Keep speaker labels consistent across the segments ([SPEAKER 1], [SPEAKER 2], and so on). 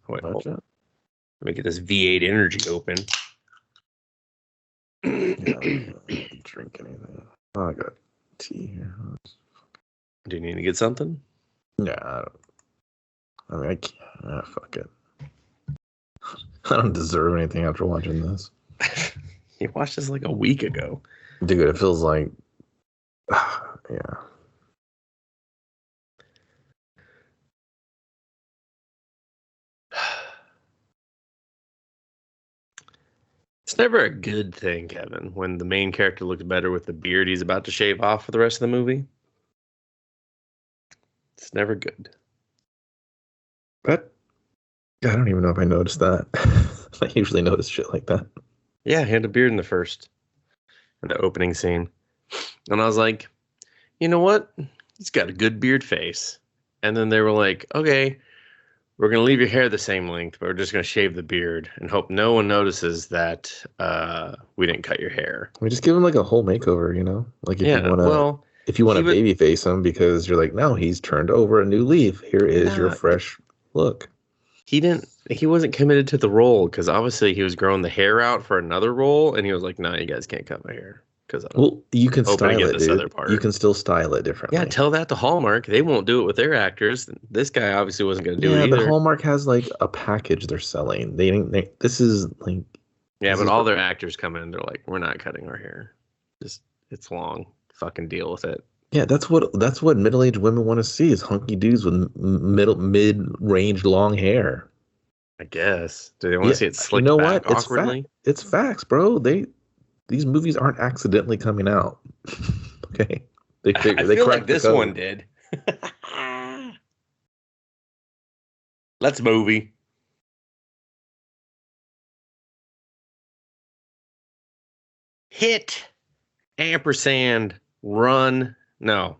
[SPEAKER 1] Wait,
[SPEAKER 2] Watch
[SPEAKER 1] hold.
[SPEAKER 2] it.
[SPEAKER 1] Let me get this V8 energy open.
[SPEAKER 2] Yeah, I don't drink anything. Oh, I got tea here.
[SPEAKER 1] Do you need to get something?
[SPEAKER 2] Yeah, I mean, I can't. Fuck it. I don't deserve anything after watching this.
[SPEAKER 1] You watched this like a week ago.
[SPEAKER 2] Dude, it feels like... yeah.
[SPEAKER 1] It's never a good thing, Kevin, when the main character looks better with the beard he's about to shave off for the rest of the movie. It's never good.
[SPEAKER 2] But I don't even know if I noticed that. I usually notice shit like that.
[SPEAKER 1] Yeah, he had a beard in the opening scene. And I was like, you know what? He's got a good beard face. And then they were like, okay, we're going to leave your hair the same length, but we're just going to shave the beard and hope no one notices that we didn't cut your hair.
[SPEAKER 2] We just give him like a whole makeover, you know? Like if you want to baby face him because you're like, no, he's turned over a new leaf. Here is your fresh look.
[SPEAKER 1] He wasn't committed to the role because obviously he was growing the hair out for another role, and he was like, no, you guys can't cut my hair.
[SPEAKER 2] Well, you can style it, dude. You can still style it differently.
[SPEAKER 1] Yeah, tell that to Hallmark. They won't do it with their actors. This guy obviously wasn't going to do it either.
[SPEAKER 2] Yeah, but Hallmark has like a package they're selling. This is like...
[SPEAKER 1] Yeah, but all their actors come in. They're like, we're not cutting our hair. It's long. Fucking deal with it.
[SPEAKER 2] Yeah, that's what middle-aged women want to see is hunky dudes with mid-range long hair.
[SPEAKER 1] I guess. Do they want to see it slicked back awkwardly?
[SPEAKER 2] It's facts, bro. These movies aren't accidentally coming out. Okay,
[SPEAKER 1] I feel like this one did. Let's movie. Hit ampersand run. No.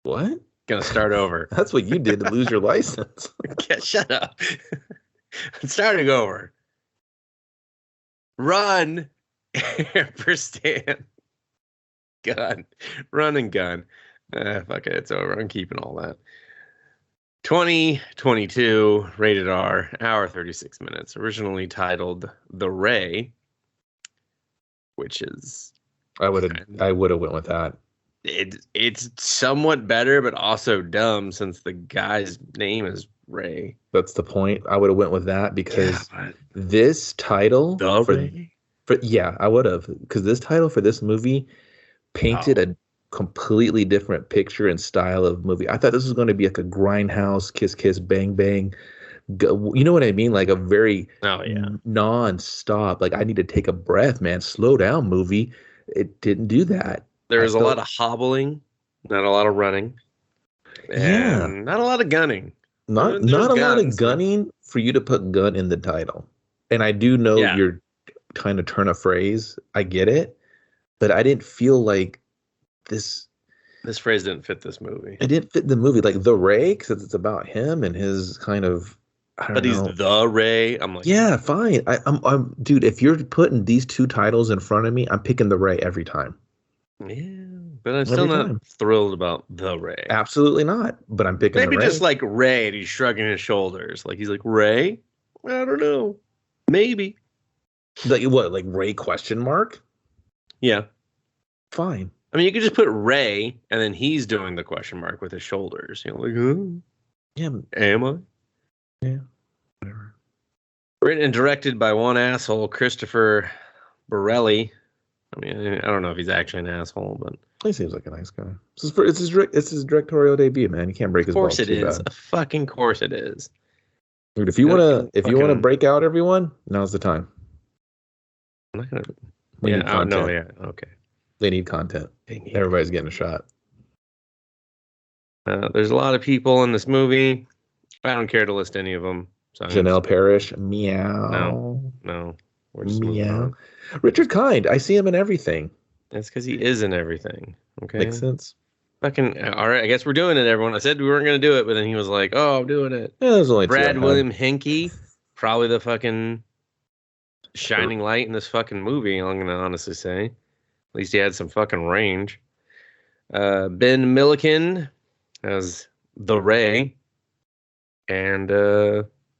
[SPEAKER 2] What?
[SPEAKER 1] Gonna start over.
[SPEAKER 2] That's what you did to lose your license.
[SPEAKER 1] Yeah, shut up. Starting over. Run ampersand gun. Run and gun. Fuck it, it's over. I'm keeping all that. 2022, rated R, hour 36 minutes. Originally titled The Ray, which is...
[SPEAKER 2] I would have went with that.
[SPEAKER 1] It's somewhat better, but also dumb since the guy's name is Ray.
[SPEAKER 2] That's the point. I would have went with that because this title...
[SPEAKER 1] Ray?
[SPEAKER 2] I would have. Because this title for this movie painted a completely different picture and style of movie. I thought this was going to be like a grindhouse, kiss, kiss, bang, bang. You know what I mean? Like a very non-stop, like I need to take a breath, man. Slow down movie. It didn't do that.
[SPEAKER 1] There was a lot of hobbling, not a lot of running. And not a lot of gunning.
[SPEAKER 2] Not a lot of gunning for you to put gun in the title. And I do know you're trying to turn a phrase. I get it. But I didn't feel like this
[SPEAKER 1] phrase didn't fit this movie.
[SPEAKER 2] It didn't fit the movie. Like the Ray, because it's about him and his kind of... But
[SPEAKER 1] he's the Ray. I'm like,
[SPEAKER 2] yeah, fine. I'm dude. If you're putting these two titles in front of me, I'm picking the Ray every time.
[SPEAKER 1] Yeah, but I'm still not thrilled about the Ray.
[SPEAKER 2] Absolutely not. But I'm picking the Ray.
[SPEAKER 1] Maybe just like Ray, and he's shrugging his shoulders, like he's like Ray. I don't know. Maybe.
[SPEAKER 2] Like what? Like Ray question mark?
[SPEAKER 1] Yeah.
[SPEAKER 2] Fine.
[SPEAKER 1] I mean, you could just put Ray, and then he's doing the question mark with his shoulders. You know, like, huh?
[SPEAKER 2] Yeah.
[SPEAKER 1] Am I?
[SPEAKER 2] Yeah. Whatever.
[SPEAKER 1] Written and directed by one asshole, Christopher Borelli. I mean, I don't know if he's actually an asshole, but
[SPEAKER 2] he seems like a nice guy. It's his directorial debut, man. You can't break his balls too bad. Of course it is.
[SPEAKER 1] A fucking course it is.
[SPEAKER 2] Dude, if you wanna break out everyone, now's the time.
[SPEAKER 1] I'm not gonna. Okay.
[SPEAKER 2] They need content. Everybody's getting a shot.
[SPEAKER 1] There's a lot of people in this movie. I don't care to list any of them. So
[SPEAKER 2] Janelle Parrish, meow.
[SPEAKER 1] No. We're
[SPEAKER 2] just meow. Richard Kind, I see him in everything.
[SPEAKER 1] That's because he is in everything. Okay,
[SPEAKER 2] makes sense.
[SPEAKER 1] Fucking all right. I guess we're doing it, everyone. I said we weren't gonna do it, but then he was like, "Oh, I'm doing it."
[SPEAKER 2] Yeah, there's only
[SPEAKER 1] Brad William Henke, probably the fucking shining light in this fucking movie. I'm gonna honestly say, at least he had some fucking range. Ben Milliken as the Ray. And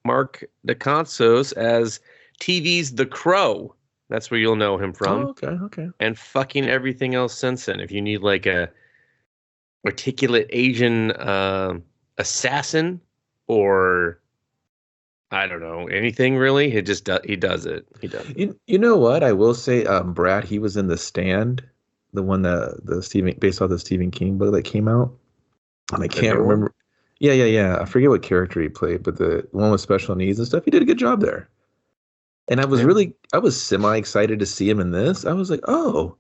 [SPEAKER 1] Mark DeConsos as TV's The Crow. That's where you'll know him
[SPEAKER 2] Oh,
[SPEAKER 1] from.
[SPEAKER 2] okay, okay.
[SPEAKER 1] And fucking everything else since then. If you need like a articulate Asian assassin or I don't know anything really, he does it. He does it.
[SPEAKER 2] You know what? I will say, Brad, he was in The Stand, the one that the Stephen based off the Stephen King book that came out. And I can't remember.
[SPEAKER 1] One?
[SPEAKER 2] Yeah. I forget what character he played, but the one with special needs and stuff, he did a good job there. And I was semi excited to see him in this. I was like, oh.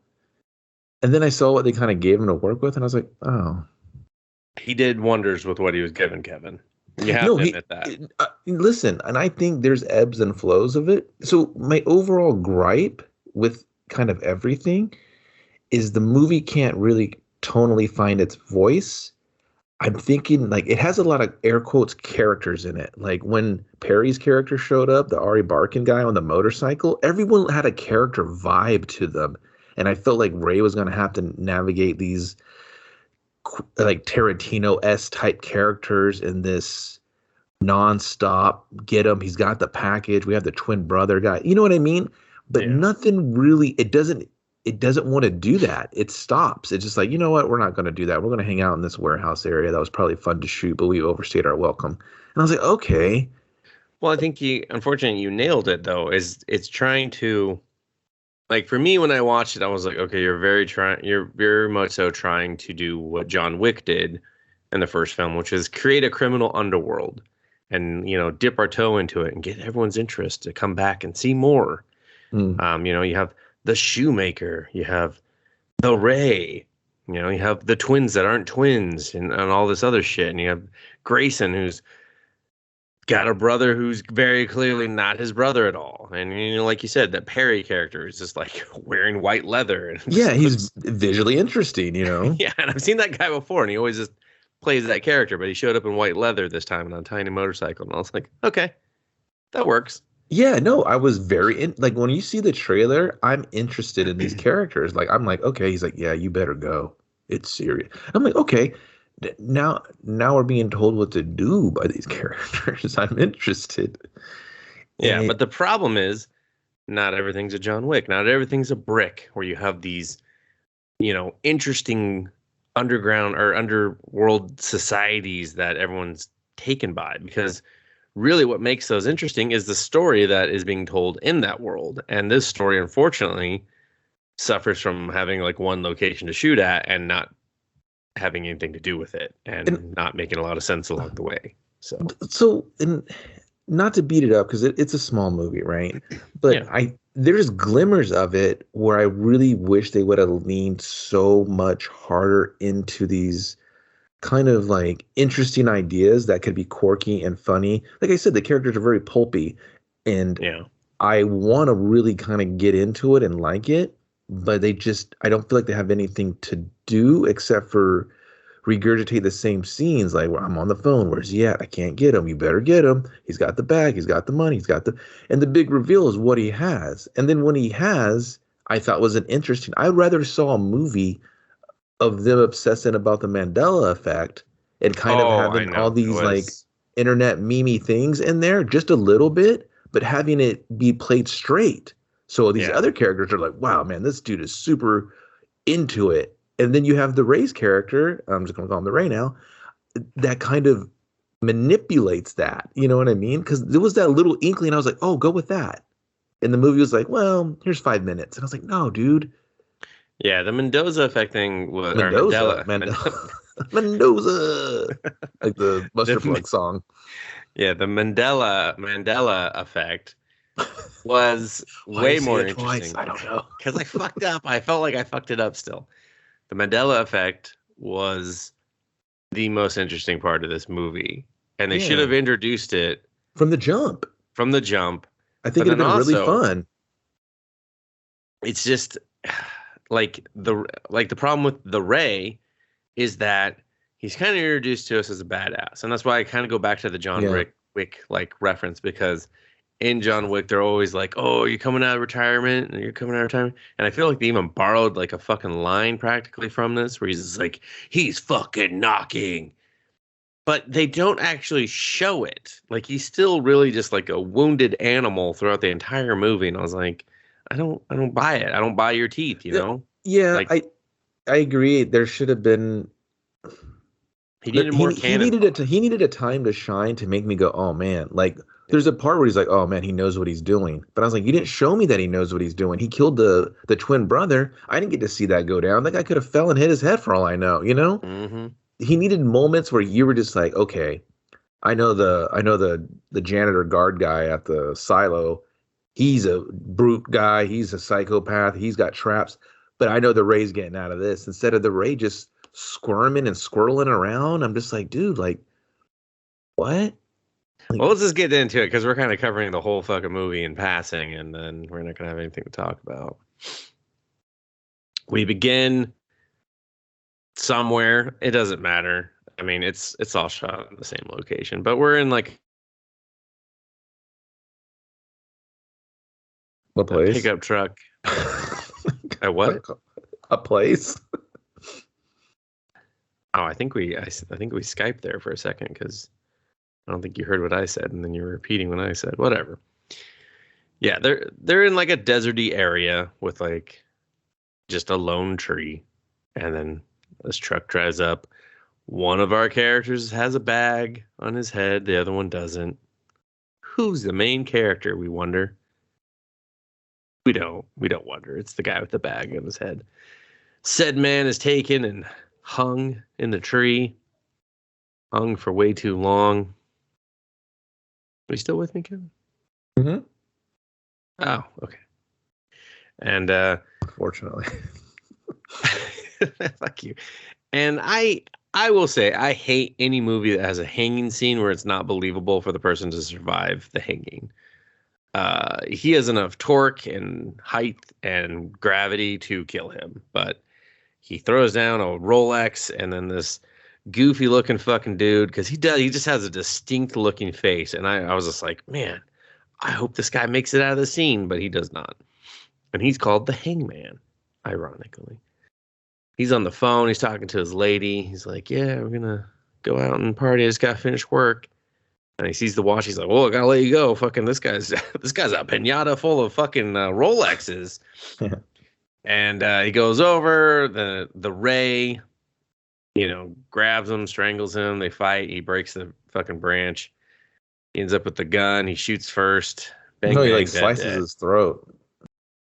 [SPEAKER 2] And then I saw what they kind of gave him to work with, and I was like, oh.
[SPEAKER 1] He did wonders with what he was given, Kevin. You have
[SPEAKER 2] No,
[SPEAKER 1] to admit that.
[SPEAKER 2] Listen, and I think there's ebbs and flows of it. So my overall gripe with kind of everything is the movie can't really tonally find its voice. I'm thinking like it has a lot of air quotes characters in it. Like when Perry's character showed up, the Ari Barkin guy on the motorcycle, everyone had a character vibe to them. And I felt like Ray was going to have to navigate these like Tarantino-esque type characters in this nonstop get him. He's got the package. We have the twin brother guy. You know what I mean? But nothing really, it doesn't want to do that. It stops. It's just like, you know what? We're not going to do that. We're going to hang out in this warehouse area. That was probably fun to shoot, but we overstayed our welcome. And I was like, okay.
[SPEAKER 1] Well, I think unfortunately, you nailed it though. It's trying to, like for me, when I watched it, I was like, okay, you're very much so trying to do what John Wick did in the first film, which is create a criminal underworld and, dip our toe into it and get everyone's interest to come back and see more. You have the Shoemaker, you have the Ray, you have the twins that aren't twins and all this other shit. And you have Grayson, who's got a brother who's very clearly not his brother at all. And, like you said, that Perry character is just like wearing white leather. And
[SPEAKER 2] he's visually interesting,
[SPEAKER 1] Yeah, and I've seen that guy before and he always just plays that character, but he showed up in white leather this time and on a tiny motorcycle. And I was like, okay, that works.
[SPEAKER 2] Yeah, no, I was like when you see the trailer, I'm interested in these characters. Like I'm like, okay, he's like, yeah, you better go. It's serious. I'm like, okay, now we're being told what to do by these characters. I'm interested.
[SPEAKER 1] Yeah, but the problem is not everything's a John Wick. Not everything's a Brick where you have these, interesting underground or underworld societies that everyone's taken by, because really what makes those interesting is the story that is being told in that world. And this story, unfortunately, suffers from having like one location to shoot at and not having anything to do with it and not making a lot of sense along the way. So
[SPEAKER 2] and not to beat it up because it's a small movie, right? But there's glimmers of it where I really wish they would have leaned so much harder into these kind of like interesting ideas that could be quirky and funny. Like I said, the characters are very pulpy and I want to really kind of get into it and like it, but I don't feel like they have anything to do except for regurgitate the same scenes. Like I'm on the phone. Where's he at? I can't get him. You better get him. He's got the bag. He's got the money. And the big reveal is what he has. And then when he has, I thought was an interesting, I'd rather saw a movie of them obsessing about the Mandela effect and kind of having all these like internet meme things in there just a little bit, but having it be played straight. So these other characters are like, wow, man, this dude is super into it. And then you have the Ray's character, I'm just going to call him the Ray now, that kind of manipulates that. You know what I mean? Because there was that little inkling. I was like, oh, go with that. And the movie was like, well, here's 5 minutes. And I was like, no, dude.
[SPEAKER 1] Yeah, the Mendoza effect thing was
[SPEAKER 2] Mendoza. Like the Buster Plug song.
[SPEAKER 1] Yeah, the Mandela effect was way more interesting.
[SPEAKER 2] I don't know.
[SPEAKER 1] Because I fucked up. I felt like I fucked it up still. The Mandela effect was the most interesting part of this movie. And they should have introduced it
[SPEAKER 2] from the jump. I think it'd have been really fun.
[SPEAKER 1] It's just like the problem with the Ray is that he's kind of introduced to us as a badass. And that's why I kind of go back to the John Wick like reference, because in John Wick, they're always like, oh, you're coming out of retirement and you're coming out of retirement. And I feel like they even borrowed like a fucking line practically from this where he's just like, he's fucking knocking. but they don't actually show it. Like he's still really just like a wounded animal throughout the entire movie. And I was like, I don't buy it. I don't buy your teeth, you
[SPEAKER 2] Yeah,
[SPEAKER 1] know?
[SPEAKER 2] yeah,
[SPEAKER 1] Like
[SPEAKER 2] I agree. There should have been.
[SPEAKER 1] he needed more
[SPEAKER 2] He
[SPEAKER 1] cannon
[SPEAKER 2] needed
[SPEAKER 1] fodder.
[SPEAKER 2] he needed a time to shine to make me go, oh man. Like there's a part where he's like, oh man, he knows what he's doing. But I was like, you didn't show me that he knows what he's doing. He killed the twin brother. I didn't get to see that go down. That guy could have fell and hit his head for all I know. You know,
[SPEAKER 1] Mm-hmm.
[SPEAKER 2] he needed moments where you were just like, okay, I know the janitor guard guy at the silo. He's a brute guy. He's a psychopath. He's got traps. But I know the Ray's getting out of this. Instead of the Ray just squirming and squirreling around, I'm just like, dude, like, what? Like,
[SPEAKER 1] Well, let's just get into it because we're kind of covering the whole fucking movie in passing, and then we're not gonna have anything to talk about. We begin somewhere. It doesn't matter. I mean, it's all shot in the same location, but we're in like
[SPEAKER 2] a
[SPEAKER 1] a
[SPEAKER 2] place?
[SPEAKER 1] pickup truck. A what?
[SPEAKER 2] A place?
[SPEAKER 1] Oh, I think we Skyped there for a second because I don't think you heard what I said, and then you were repeating what I said. Whatever. Yeah, they're in like a deserty area with like just a lone tree, and then this truck drives up. One of our characters has a bag on his head, the other one doesn't. Who's the main character, we wonder? We don't wonder. It's the guy with the bag on his head. Said man is taken and hung in the tree. Hung for way too long. Are you still with me, Kevin?
[SPEAKER 2] Mm-hmm.
[SPEAKER 1] Oh, okay. And
[SPEAKER 2] Unfortunately.
[SPEAKER 1] fuck you. And I will say I hate any movie that has a hanging scene where it's not believable for the person to survive the hanging. He has enough torque and height and gravity to kill him, but he throws down a Rolex and then this goofy looking fucking dude because he just has a distinct looking face, and I was just like, man, I hope this guy makes it out of the scene, but he does not. And he's called the Hangman, ironically. He's on the phone. He's talking to his lady. He's like, yeah, we're going to go out and party. I just got to finish work. And he sees the watch. He's like, well, I got to let you go. Fucking this guy's a pinata full of fucking Rolexes.
[SPEAKER 2] Yeah.
[SPEAKER 1] And he goes over. The Ray, grabs him, strangles him. They fight. He breaks the fucking branch. He ends up with the gun. He shoots first. Bang,
[SPEAKER 2] No, he
[SPEAKER 1] bang,
[SPEAKER 2] like
[SPEAKER 1] dead,
[SPEAKER 2] slices
[SPEAKER 1] dead.
[SPEAKER 2] his throat.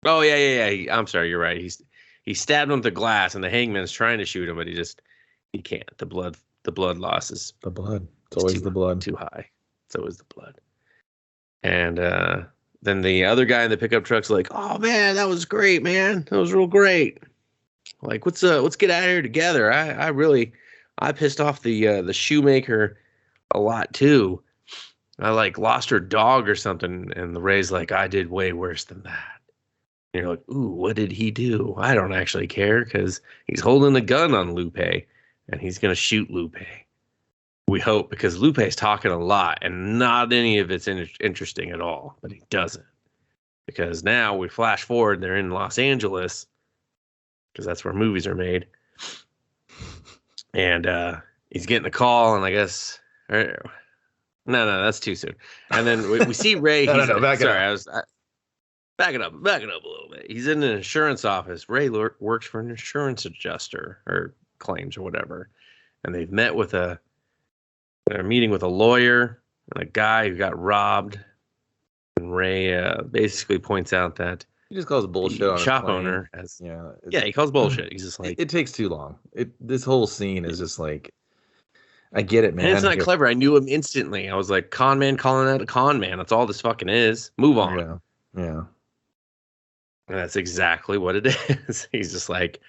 [SPEAKER 1] Oh, yeah. I'm sorry. You're right. He stabbed him with the glass, and the hangman's trying to shoot him, but he can't. The blood loss is
[SPEAKER 2] The blood. It's always the blood.
[SPEAKER 1] too high. It's always the blood. And then the other guy in the pickup truck's like, "Oh man, that was great, man. That was real great. Like, let's get out of here together. I pissed off the shoemaker a lot too. I like lost her dog or something." And the Ray's like, "I did way worse than that." And you're like, "Ooh, what did he do? I don't actually care because he's holding a gun on Lupe, and he's gonna shoot Lupe." We hope, because Lupe's talking a lot and not any of it's interesting at all, but he doesn't. Because now we flash forward, they're in Los Angeles, because that's where movies are made. And he's getting a call, and I guess, no, that's too soon. And then we see Ray. Back it up a little bit. He's in an insurance office. Ray works for an insurance adjuster or claims or whatever. And they're meeting with a lawyer and a guy who got robbed. And Ray basically points out that
[SPEAKER 2] He just calls bullshit
[SPEAKER 1] the
[SPEAKER 2] on his
[SPEAKER 1] shop
[SPEAKER 2] claim.
[SPEAKER 1] owner has.
[SPEAKER 2] Yeah,
[SPEAKER 1] he calls bullshit. He's just like,
[SPEAKER 2] it takes too long. This whole scene is just like, I get it, man.
[SPEAKER 1] and it's not clever. I knew him instantly. I was like, con man calling out a con man. That's all this fucking is. Move on.
[SPEAKER 2] Yeah.
[SPEAKER 1] And that's exactly what it is. He's just like,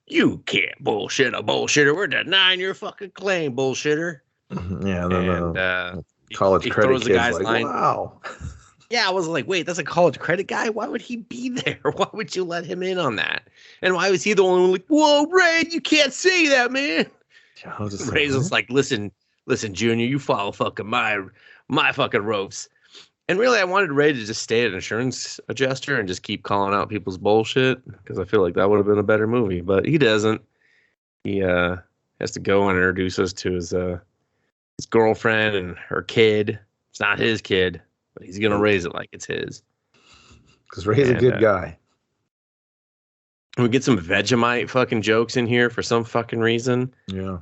[SPEAKER 1] you can't bullshit a bullshitter. We're denying your fucking claim, bullshitter.
[SPEAKER 2] Yeah,
[SPEAKER 1] and
[SPEAKER 2] college credit
[SPEAKER 1] throws
[SPEAKER 2] kids
[SPEAKER 1] the guy's
[SPEAKER 2] like,
[SPEAKER 1] line.
[SPEAKER 2] wow.
[SPEAKER 1] Yeah, I was like, wait, that's a college credit guy? Why would he be there? Why would you let him in on that? And why was he the only one like, whoa, Ray, you can't say that, man. Ray's just like, listen, Junior, you follow fucking my fucking ropes. And really, I wanted Ray to just stay an insurance adjuster and just keep calling out people's bullshit, because I feel like that would have been a better movie. But he doesn't. He has to go and introduce us to his girlfriend and her kid. It's not his kid, but he's gonna raise it like it's his.
[SPEAKER 2] Because Ray's a good guy.
[SPEAKER 1] We get some Vegemite fucking jokes in here for some fucking reason.
[SPEAKER 2] Yeah.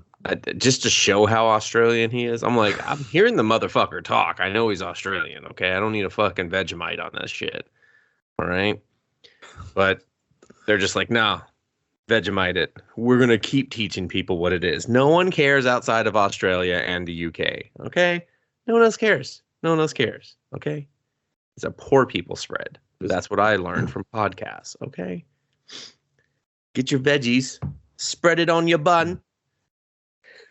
[SPEAKER 1] Just to show how Australian he is. I'm like, I'm hearing the motherfucker talk. I know he's Australian, okay? I don't need a fucking Vegemite on this shit. All right? But they're just like, no, Vegemite it. We're going to keep teaching people what it is. No one cares outside of Australia and the UK, okay? No one else cares. No one else cares, okay? It's a poor people spread. That's what I learned from podcasts, okay? Get your veggies, spread it on your bun.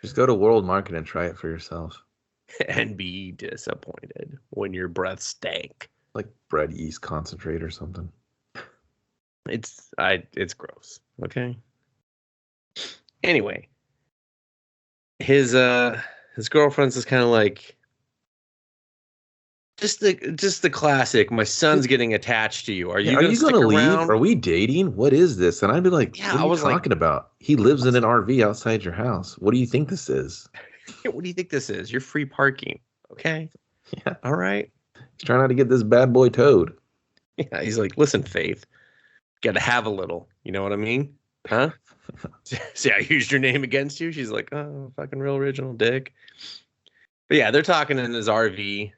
[SPEAKER 2] Just go to World Market and try it for yourself.
[SPEAKER 1] And be disappointed when your breath stank.
[SPEAKER 2] Like bread yeast concentrate or something.
[SPEAKER 1] It's gross. Okay. Anyway, his girlfriend's just kind of like just the classic. My son's getting attached to you. Are you going to leave?
[SPEAKER 2] Are we dating? What is this? And I'd be like,
[SPEAKER 1] yeah,
[SPEAKER 2] what are you talking about? He lives in an RV outside your house. What do you think this is?
[SPEAKER 1] What do you think this is? You're free parking. Okay.
[SPEAKER 2] Yeah.
[SPEAKER 1] All right.
[SPEAKER 2] He's trying not to get this bad boy towed.
[SPEAKER 1] Yeah. He's like, listen, Faith, got to have a little. You know what I mean? Huh? See, I used your name against you. She's like, oh, fucking real original dick. But yeah, they're talking in his RV.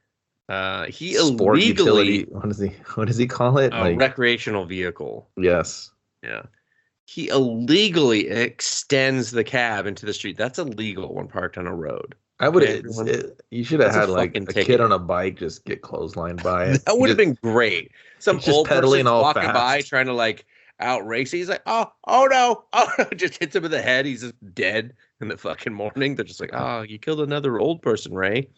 [SPEAKER 1] He
[SPEAKER 2] Sport
[SPEAKER 1] illegally
[SPEAKER 2] utility. What does he call it?
[SPEAKER 1] A recreational vehicle.
[SPEAKER 2] Yes.
[SPEAKER 1] Yeah. He illegally extends the cab into the street. That's illegal when parked on a road.
[SPEAKER 2] I would. You should have had like a
[SPEAKER 1] ticket.
[SPEAKER 2] kid on a bike just get clotheslined by it.
[SPEAKER 1] That would have been great. Some old person walking
[SPEAKER 2] fast
[SPEAKER 1] by trying to like outrace it. He's like, oh no, just hits him in the head. He's just dead in the fucking morning. They're just like, oh, you killed another old person, Ray.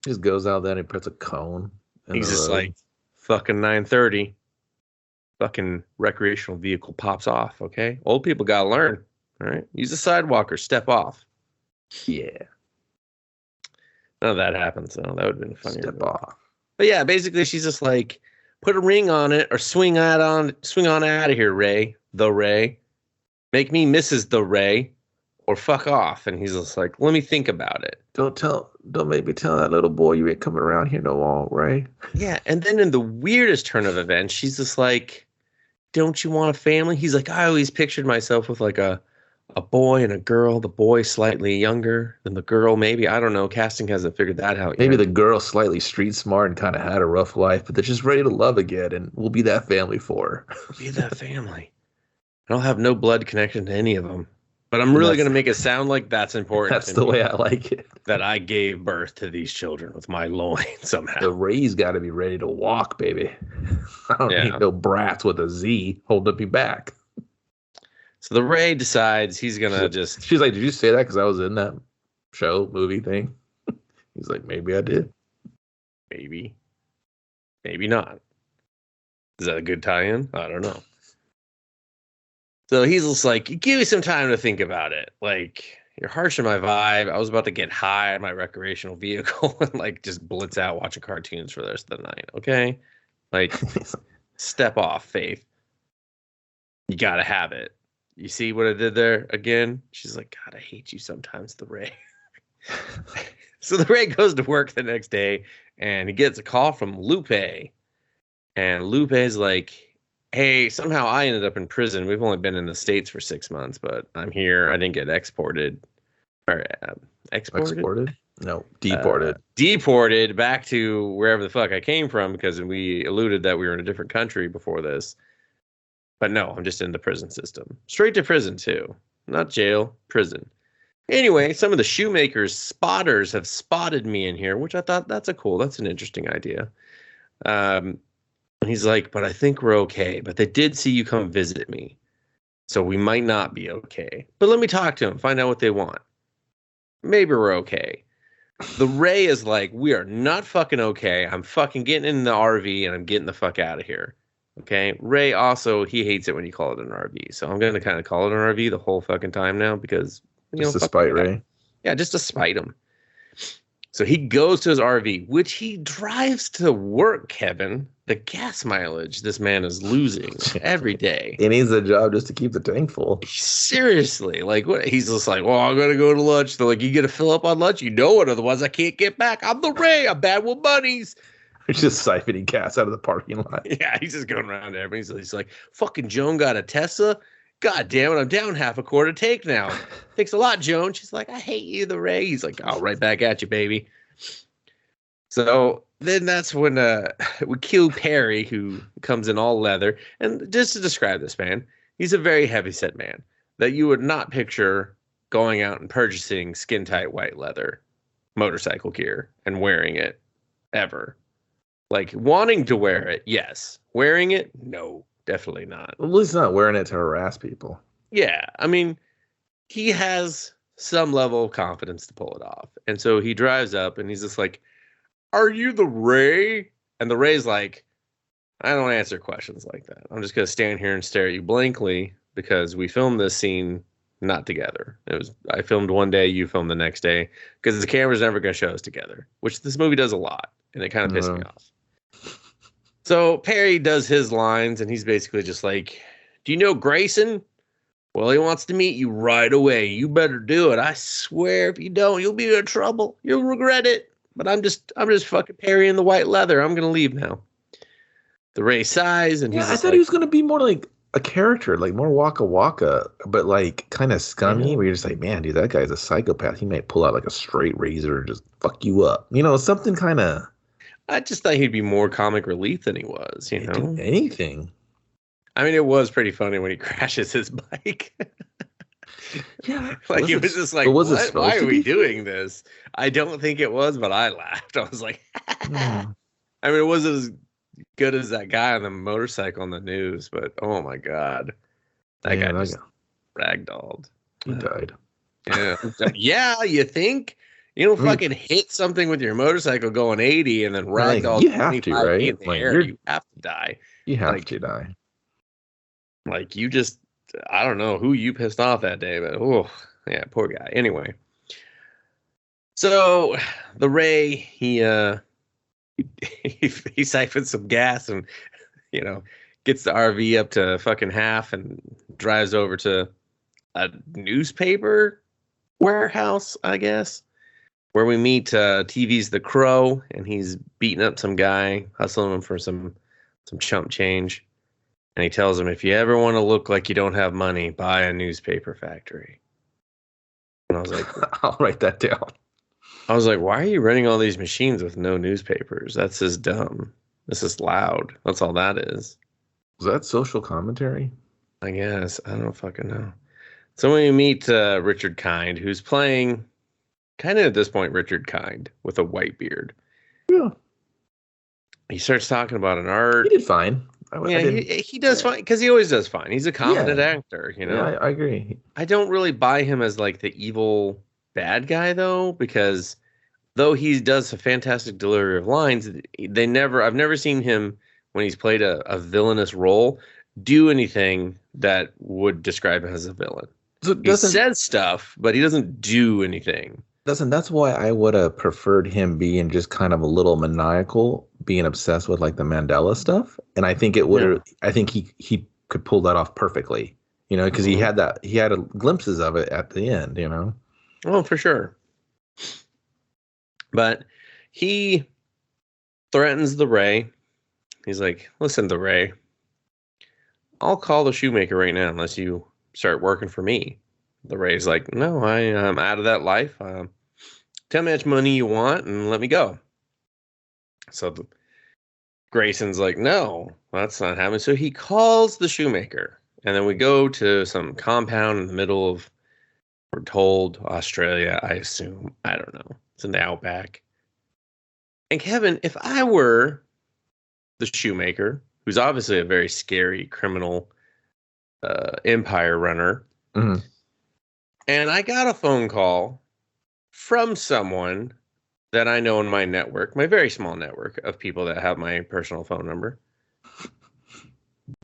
[SPEAKER 2] Just goes out there and he puts a cone.
[SPEAKER 1] He's just like, fucking 9:30. Fucking recreational vehicle pops off. Okay, old people gotta learn. All right, use a sidewalk or step off.
[SPEAKER 2] Yeah.
[SPEAKER 1] None of that happens, so that would have been funny.
[SPEAKER 2] Step off.
[SPEAKER 1] But yeah, basically she's just like, put a ring on it or swing on out of here, Ray. The Ray. Make me Mrs. The Ray or fuck off. And he's just like, let me think about it.
[SPEAKER 2] Don't make me tell that little boy you ain't coming around here no more, Ray.
[SPEAKER 1] Yeah, and then in the weirdest turn of events, she's just like, don't you want a family? He's like, I always pictured myself with like a boy and a girl, the boy slightly younger than the girl, maybe. I don't know. Casting hasn't figured that out yet.
[SPEAKER 2] Maybe the girl slightly street smart and kind of had a rough life, but they're just ready to love again, and we'll be that family for her.
[SPEAKER 1] We'll be that family. I don't have no blood connection to any of them. But I'm really going to make it sound like that's important.
[SPEAKER 2] That's the way I like it.
[SPEAKER 1] That I gave birth to these children with my loin somehow.
[SPEAKER 2] The Ray's got to be ready to walk, baby. I don't need no brats with a Z holding me back.
[SPEAKER 1] So the Ray decides he's going to just...
[SPEAKER 2] She's like, did you say that because I was in that movie thing? He's like, maybe I did.
[SPEAKER 1] Maybe. Maybe not. Is that a good tie-in? I don't know. So he's just like, give me some time to think about it. Like, you're harshing my vibe. I was about to get high in my recreational vehicle and like just blitz out watching cartoons for the rest of the night. Okay? Like, step off, Faith. You gotta have it. You see what I did there again? She's like, God, I hate you sometimes, the Ray. So the Ray goes to work the next day and he gets a call from Lupe. And Lupe's like, hey, somehow I ended up in prison. We've only been in the States for 6 months, but I'm here. I didn't get exported. Or exported?
[SPEAKER 2] No, deported.
[SPEAKER 1] Deported back to wherever the fuck I came from because we alluded that we were in a different country before this. But no, I'm just in the prison system. Straight to prison, too. Not jail, prison. Anyway, some of the shoemaker's spotters have spotted me in here, which I thought that's an interesting idea. And he's like, but I think we're okay. But they did see you come visit me. So we might not be okay. But let me talk to them, find out what they want. Maybe we're okay. The Ray is like, we are not fucking okay. I'm fucking getting in the RV and I'm getting the fuck out of here. Okay? Ray also, he hates it when you call it an RV. So I'm going to kind of call it an RV the whole fucking time now because...
[SPEAKER 2] Just to spite Ray?
[SPEAKER 1] Yeah, just to spite him. So he goes to his RV, which he drives to work, Kevin. The gas mileage this man is losing every day.
[SPEAKER 2] He needs a job just to keep the tank full.
[SPEAKER 1] Seriously, like what? He's just like, well, I'm gonna go to lunch. They're like, you gotta fill up on lunch. You know it, otherwise I can't get back. I'm the Ray. I'm bad with bunnies.
[SPEAKER 2] He's just siphoning gas out of the parking lot.
[SPEAKER 1] Yeah, he's just going around there. He's like, fucking Joan got a Tesla. God damn it, I'm down half a quarter take now. Thanks a lot, Joan. She's like, I hate you, the Ray. He's like, oh, right back at you, baby. So then that's when we cue Perry, who comes in all leather. And just to describe this man, he's a very heavyset man that you would not picture going out and purchasing skin-tight white leather motorcycle gear and wearing it ever. Like, wanting to wear it, yes. Wearing it, no, definitely not.
[SPEAKER 2] Well, at least not wearing it to harass people.
[SPEAKER 1] Yeah, I mean, he has some level of confidence to pull it off. And so he drives up and he's just like, are you the Ray? And the Ray's like, I don't answer questions like that. I'm just going to stand here and stare at you blankly because we filmed this scene not together. I filmed one day, you filmed the next day, because the camera's never going to show us together, which this movie does a lot. And it kind of pissed me off. So Perry does his lines, and he's basically just like, do you know Grayson? Well, he wants to meet you right away. You better do it. I swear, if you don't, you'll be in trouble. You'll regret it. But I'm just fucking Perry in the white leather. I'm going to leave now. The Ray sighs, and he's
[SPEAKER 2] I thought he was going to be more like a character, like more Waka Waka, but like kind of scummy, where you're just like, man, dude, that guy's a psychopath. He might pull out like a straight razor and just fuck you up. You know, something kind of...
[SPEAKER 1] I just thought he'd be more comic relief than he was, you know?
[SPEAKER 2] Anything.
[SPEAKER 1] I mean, it was pretty funny when he crashes his bike.
[SPEAKER 2] Yeah.
[SPEAKER 1] Like, he was just like, why are we doing this? I don't think it was, but I laughed. I was like, I mean, it wasn't as good as that guy on the motorcycle on the news, but oh my God. That guy just ragdolled.
[SPEAKER 2] He died.
[SPEAKER 1] Yeah. Yeah, you think? You don't fucking hit something with your motorcycle going 80 and then ragdoll.
[SPEAKER 2] You have to, right?
[SPEAKER 1] In the air. You have to die.
[SPEAKER 2] You have to die.
[SPEAKER 1] Like, you just, I don't know who you pissed off that day, but oh, yeah, poor guy. Anyway. So the Ray, he siphons some gas and, you know, gets the RV up to fucking half and drives over to a newspaper warehouse, I guess, where we meet TV's The Crow, and he's beating up some guy, hustling him for some chump change. And he tells him, if you ever want to look like you don't have money, buy a newspaper factory. And I was like,
[SPEAKER 2] I'll write that down.
[SPEAKER 1] I was like, why are you running all these machines with no newspapers? That's just dumb. This is loud. That's all that is.
[SPEAKER 2] Was that social commentary?
[SPEAKER 1] I guess. I don't fucking know. So we meet Richard Kind, who's playing, kind of at this point, Richard Kind with a white beard.
[SPEAKER 2] Yeah.
[SPEAKER 1] He starts talking about an art.
[SPEAKER 2] He did fine.
[SPEAKER 1] He does fine, because he always does fine. He's a competent actor, you know?
[SPEAKER 2] Yeah, I agree.
[SPEAKER 1] I don't really buy him as like the evil bad guy, though, because though he does a fantastic delivery of lines, I've never seen him, when he's played a villainous role, do anything that would describe him as a villain. So he says stuff, but he doesn't do anything.
[SPEAKER 2] That's why I would have preferred him being just kind of a little maniacal, being obsessed with like the Mandela stuff. And I think it would have, I think he could pull that off perfectly, you know, because he had glimpses of it at the end, you know?
[SPEAKER 1] Oh, for sure. But he threatens the Ray. He's like, listen, the Ray, I'll call the shoemaker right now unless you start working for me. The Ray's like, no, I'm out of that life. Tell me how much money you want and let me go. So Grayson's like, no, that's not happening. So he calls the shoemaker. And then we go to some compound in the middle of, we're told, Australia, I assume. I don't know. It's in the outback. And Kevin, if I were the shoemaker, who's obviously a very scary criminal empire runner, and I got a phone call from someone that I know in my network, my very small network of people that have my personal phone number,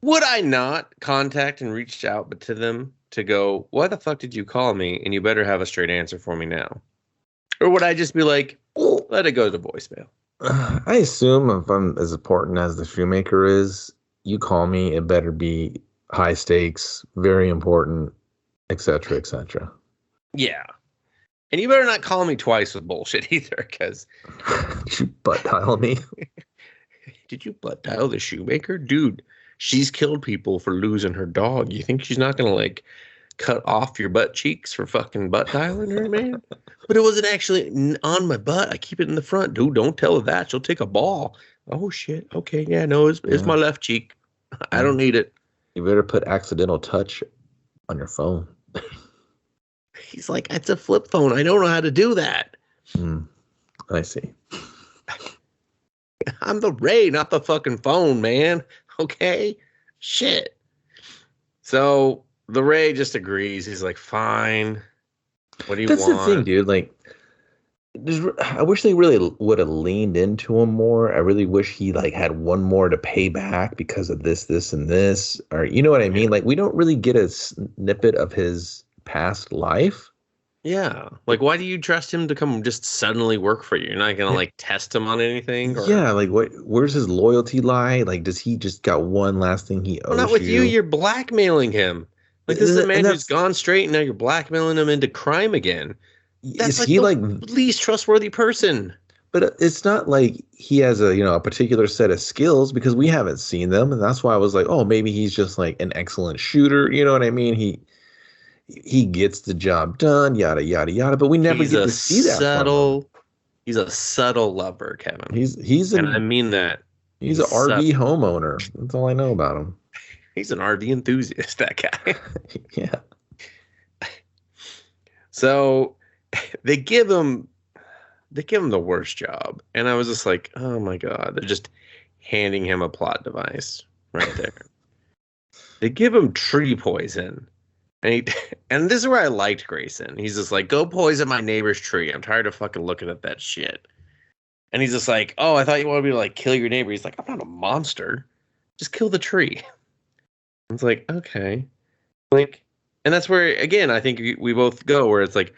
[SPEAKER 1] would I not contact and reach out to them to go, why the fuck did you call me? And you better have a straight answer for me now. Or would I just be like, oh, let it go to voicemail.
[SPEAKER 2] I assume if I'm as important as the shoemaker is, you call me, it better be high stakes, very important, etc., etc.
[SPEAKER 1] Yeah. And you better not call me twice with bullshit either, because
[SPEAKER 2] You butt dial me.
[SPEAKER 1] did you butt dial the shoemaker? Dude, she's killed people for losing her dog. You think she's not going to, like, cut off your butt cheeks for fucking butt dialing her, man? But it wasn't actually on my butt. I keep it in the front. Dude, don't tell her that. She'll take a ball. Oh, shit. Okay, yeah, no, it's my left cheek. I don't need it.
[SPEAKER 2] You better put accidental touch on your phone.
[SPEAKER 1] He's like, it's a flip phone. I don't know how to do that.
[SPEAKER 2] I see.
[SPEAKER 1] I'm the Ray, not the fucking phone, man. Okay? Shit. So the Ray just agrees. He's like, fine. What do you want?
[SPEAKER 2] That's the thing, dude. Like, I wish they really would have leaned into him more. I really wish he like had one more to pay back because of this, and this. Or you know what I mean? Like, we don't really get a snippet of his past life.
[SPEAKER 1] Yeah. Like, why do you trust him to come just suddenly work for you? You're not going to, like, test him on anything? Or...
[SPEAKER 2] Yeah, like, where's his loyalty lie? Like, does he just got one last thing he owes you?
[SPEAKER 1] Not with you. You're blackmailing him. Like, this is a man who's gone straight, and now you're blackmailing him into crime again. That's like the least trustworthy person.
[SPEAKER 2] But it's not like he has a particular set of skills, because we haven't seen them, and that's why I was like, oh, maybe he's just like an excellent shooter. You know what I mean? He gets the job done, yada yada yada. But we never get to see that from him.
[SPEAKER 1] He's a subtle lover, Kevin.
[SPEAKER 2] And
[SPEAKER 1] I mean that.
[SPEAKER 2] He's an RV homeowner. That's all I know about him.
[SPEAKER 1] He's an RV enthusiast, that guy.
[SPEAKER 2] Yeah.
[SPEAKER 1] So they give him the worst job, and I was just like, oh my god, they're just handing him a plot device right there. They give him tree poison. And this is where I liked Grayson. He's just like, go poison my neighbor's tree. I'm tired of fucking looking at that shit. And he's just like, oh, I thought you wanted me to like kill your neighbor. He's like, I'm not a monster. Just kill the tree. It's like, okay. Like, and that's where, again, I think we both go where it's like,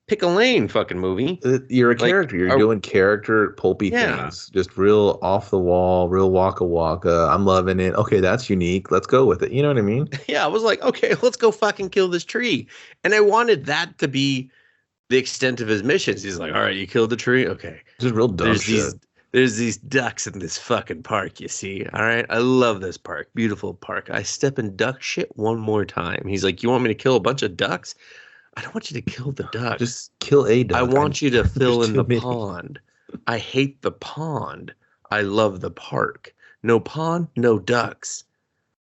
[SPEAKER 1] pick a lane, fucking movie.
[SPEAKER 2] You're a character. You're doing character pulpy things. Just real off the wall, real waka waka. I'm loving it. Okay, that's unique. Let's go with it. You know what I mean?
[SPEAKER 1] Yeah, I was like, okay, let's go fucking kill this tree. And I wanted that to be the extent of his missions. He's like, all right, you killed the tree? Okay.
[SPEAKER 2] Just real dumb shit.
[SPEAKER 1] There's these ducks in this fucking park, you see. All right, I love this park. Beautiful park. I step in duck shit one more time. He's like, you want me to kill a bunch of ducks? I don't want you to kill the ducks.
[SPEAKER 2] Just kill a duck.
[SPEAKER 1] I want you to fill in the pond. I hate the pond. I love the park. No pond, no ducks.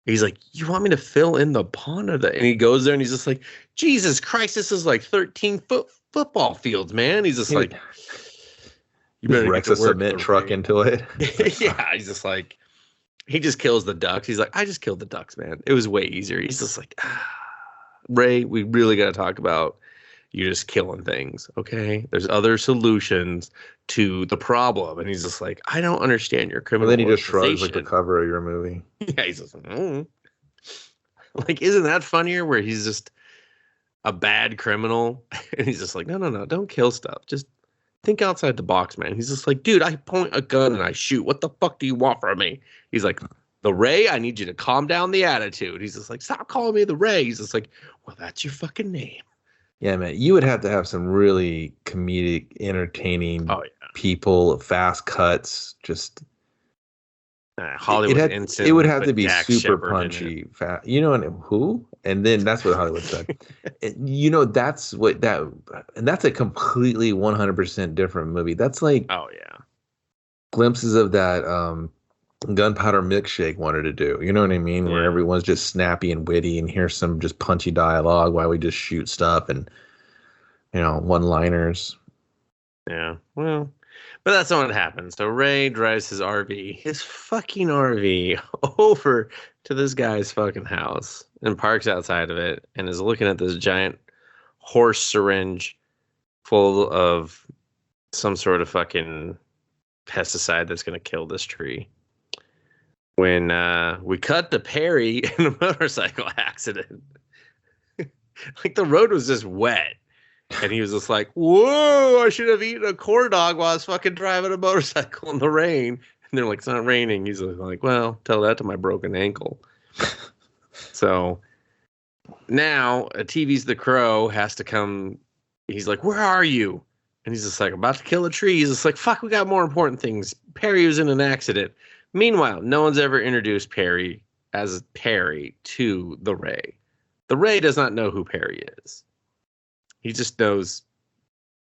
[SPEAKER 1] He's like, you want me to fill in the pond? And he goes there and he's just like, Jesus Christ, this is like 13-foot football fields, man. He's just like,
[SPEAKER 2] you better wreck a cement truck into it.
[SPEAKER 1] Yeah, he's just like, he just kills the ducks. He's like, I just killed the ducks, man. It was way easier. He's just like, Ray, we really got to talk about you just killing things, okay? There's other solutions to the problem. And he's just like, I don't understand your criminal
[SPEAKER 2] organization. Then he just shrugs like the cover of your movie.
[SPEAKER 1] Yeah, he's just like, Like, isn't that funnier where he's just a bad criminal? And he's just like, no, don't kill stuff. Just think outside the box, man. He's just like, dude, I point a gun and I shoot. What the fuck do you want from me? He's like, the Ray, I need you to calm down the attitude. He's just like, stop calling me the Ray. He's just like, well, that's your fucking name.
[SPEAKER 2] Yeah, man. You would have to have some really comedic, entertaining people, fast cuts. Just
[SPEAKER 1] Hollywood instant.
[SPEAKER 2] It would have to be super punchy. Fast. You know who? And then that's what Hollywood said. That's what that, and that's a completely 100% different movie. That's like,
[SPEAKER 1] oh yeah,
[SPEAKER 2] glimpses of that Gunpowder Milkshake wanted to do. You know what I mean? Yeah. Where everyone's just snappy and witty, and here's some just punchy dialogue while we just shoot stuff and one-liners.
[SPEAKER 1] Yeah, well, but that's not what happens. So Ray drives his fucking RV, over to this guy's fucking house and parks outside of it and is looking at this giant horse syringe full of some sort of fucking pesticide that's going to kill this tree. When we cut to Perry in a motorcycle accident. Like, the road was just wet. And he was just like, whoa, I should have eaten a corn dog while I was fucking driving a motorcycle in the rain. And they're like, it's not raining. He's like, well, tell that to my broken ankle. So now TV's the Crow has to come. He's like, where are you? And he's just like, about to kill a tree. He's just like, fuck, we got more important things. Perry was in an accident. Meanwhile, no one's ever introduced Perry as Perry to the Ray. The Ray does not know who Perry is. He just knows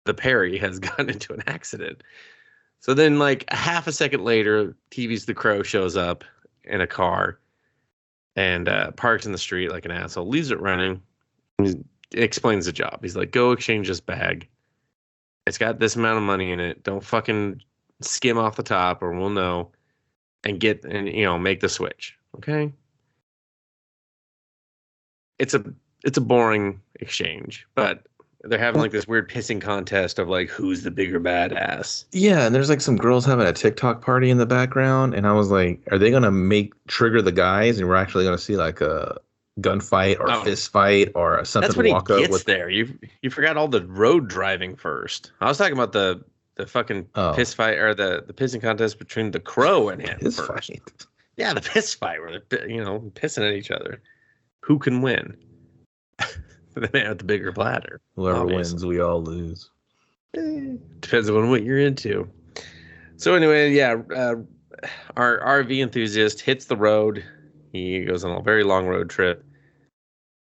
[SPEAKER 1] the Perry has gotten into an accident. So then, like, a half a second later, TV's the Crow shows up in a car and parks in the street like an asshole, leaves it running. He explains the job. He's like, go exchange this bag. It's got this amount of money in it. Don't fucking skim off the top or we'll know. And make the switch. Okay? It's a boring exchange, but they're having like this weird pissing contest of like who's the bigger badass.
[SPEAKER 2] Yeah, and there's like some girls having a TikTok party in the background, and I was like, are they gonna trigger the guys, and we're actually gonna see like a gunfight or fist fight or something?
[SPEAKER 1] That's when he gets there. You forgot all the road driving first. I was talking about the fucking piss fight or the pissing contest between the Crow and him.
[SPEAKER 2] Piss fight.
[SPEAKER 1] Yeah, the piss fight where they're pissing at each other. Who can win? The man with the bigger bladder.
[SPEAKER 2] Whoever wins, we all lose.
[SPEAKER 1] Depends on what you're into. So anyway, yeah, our RV enthusiast hits the road. He goes on a very long road trip.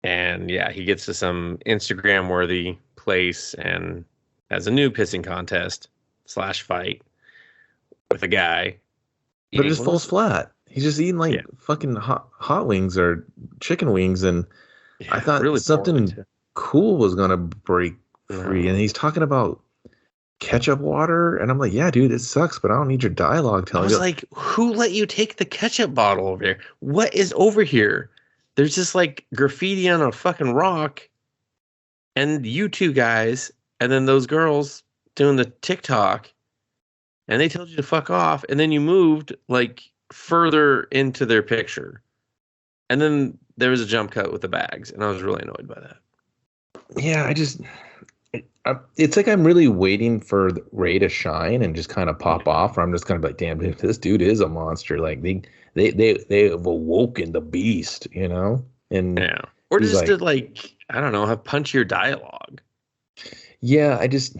[SPEAKER 1] And yeah, he gets to some Instagram-worthy place and has a new pissing contest / fight with a guy.
[SPEAKER 2] But it just falls flat. He's just eating like fucking hot wings or chicken wings, and I thought really something cool was gonna break free. And he's talking about ketchup water, and I'm like, yeah, dude, it sucks, but I don't need your dialogue telling me.
[SPEAKER 1] I was like, who let you take the ketchup bottle over there? What is over here? There's just like graffiti on a fucking rock, and you two guys, and then those girls doing the TikTok, and they told you to fuck off, and then you moved like further into their picture, and then there was a jump cut with the bags, and I was really annoyed by that. Yeah,
[SPEAKER 2] it's like I'm really waiting for Ray to shine and just kind of pop off, or I'm just kind of like, damn, this dude is a monster. Like they have awoken the beast, And
[SPEAKER 1] yeah, or just to like I don't know, have punchier dialogue.
[SPEAKER 2] Yeah, I just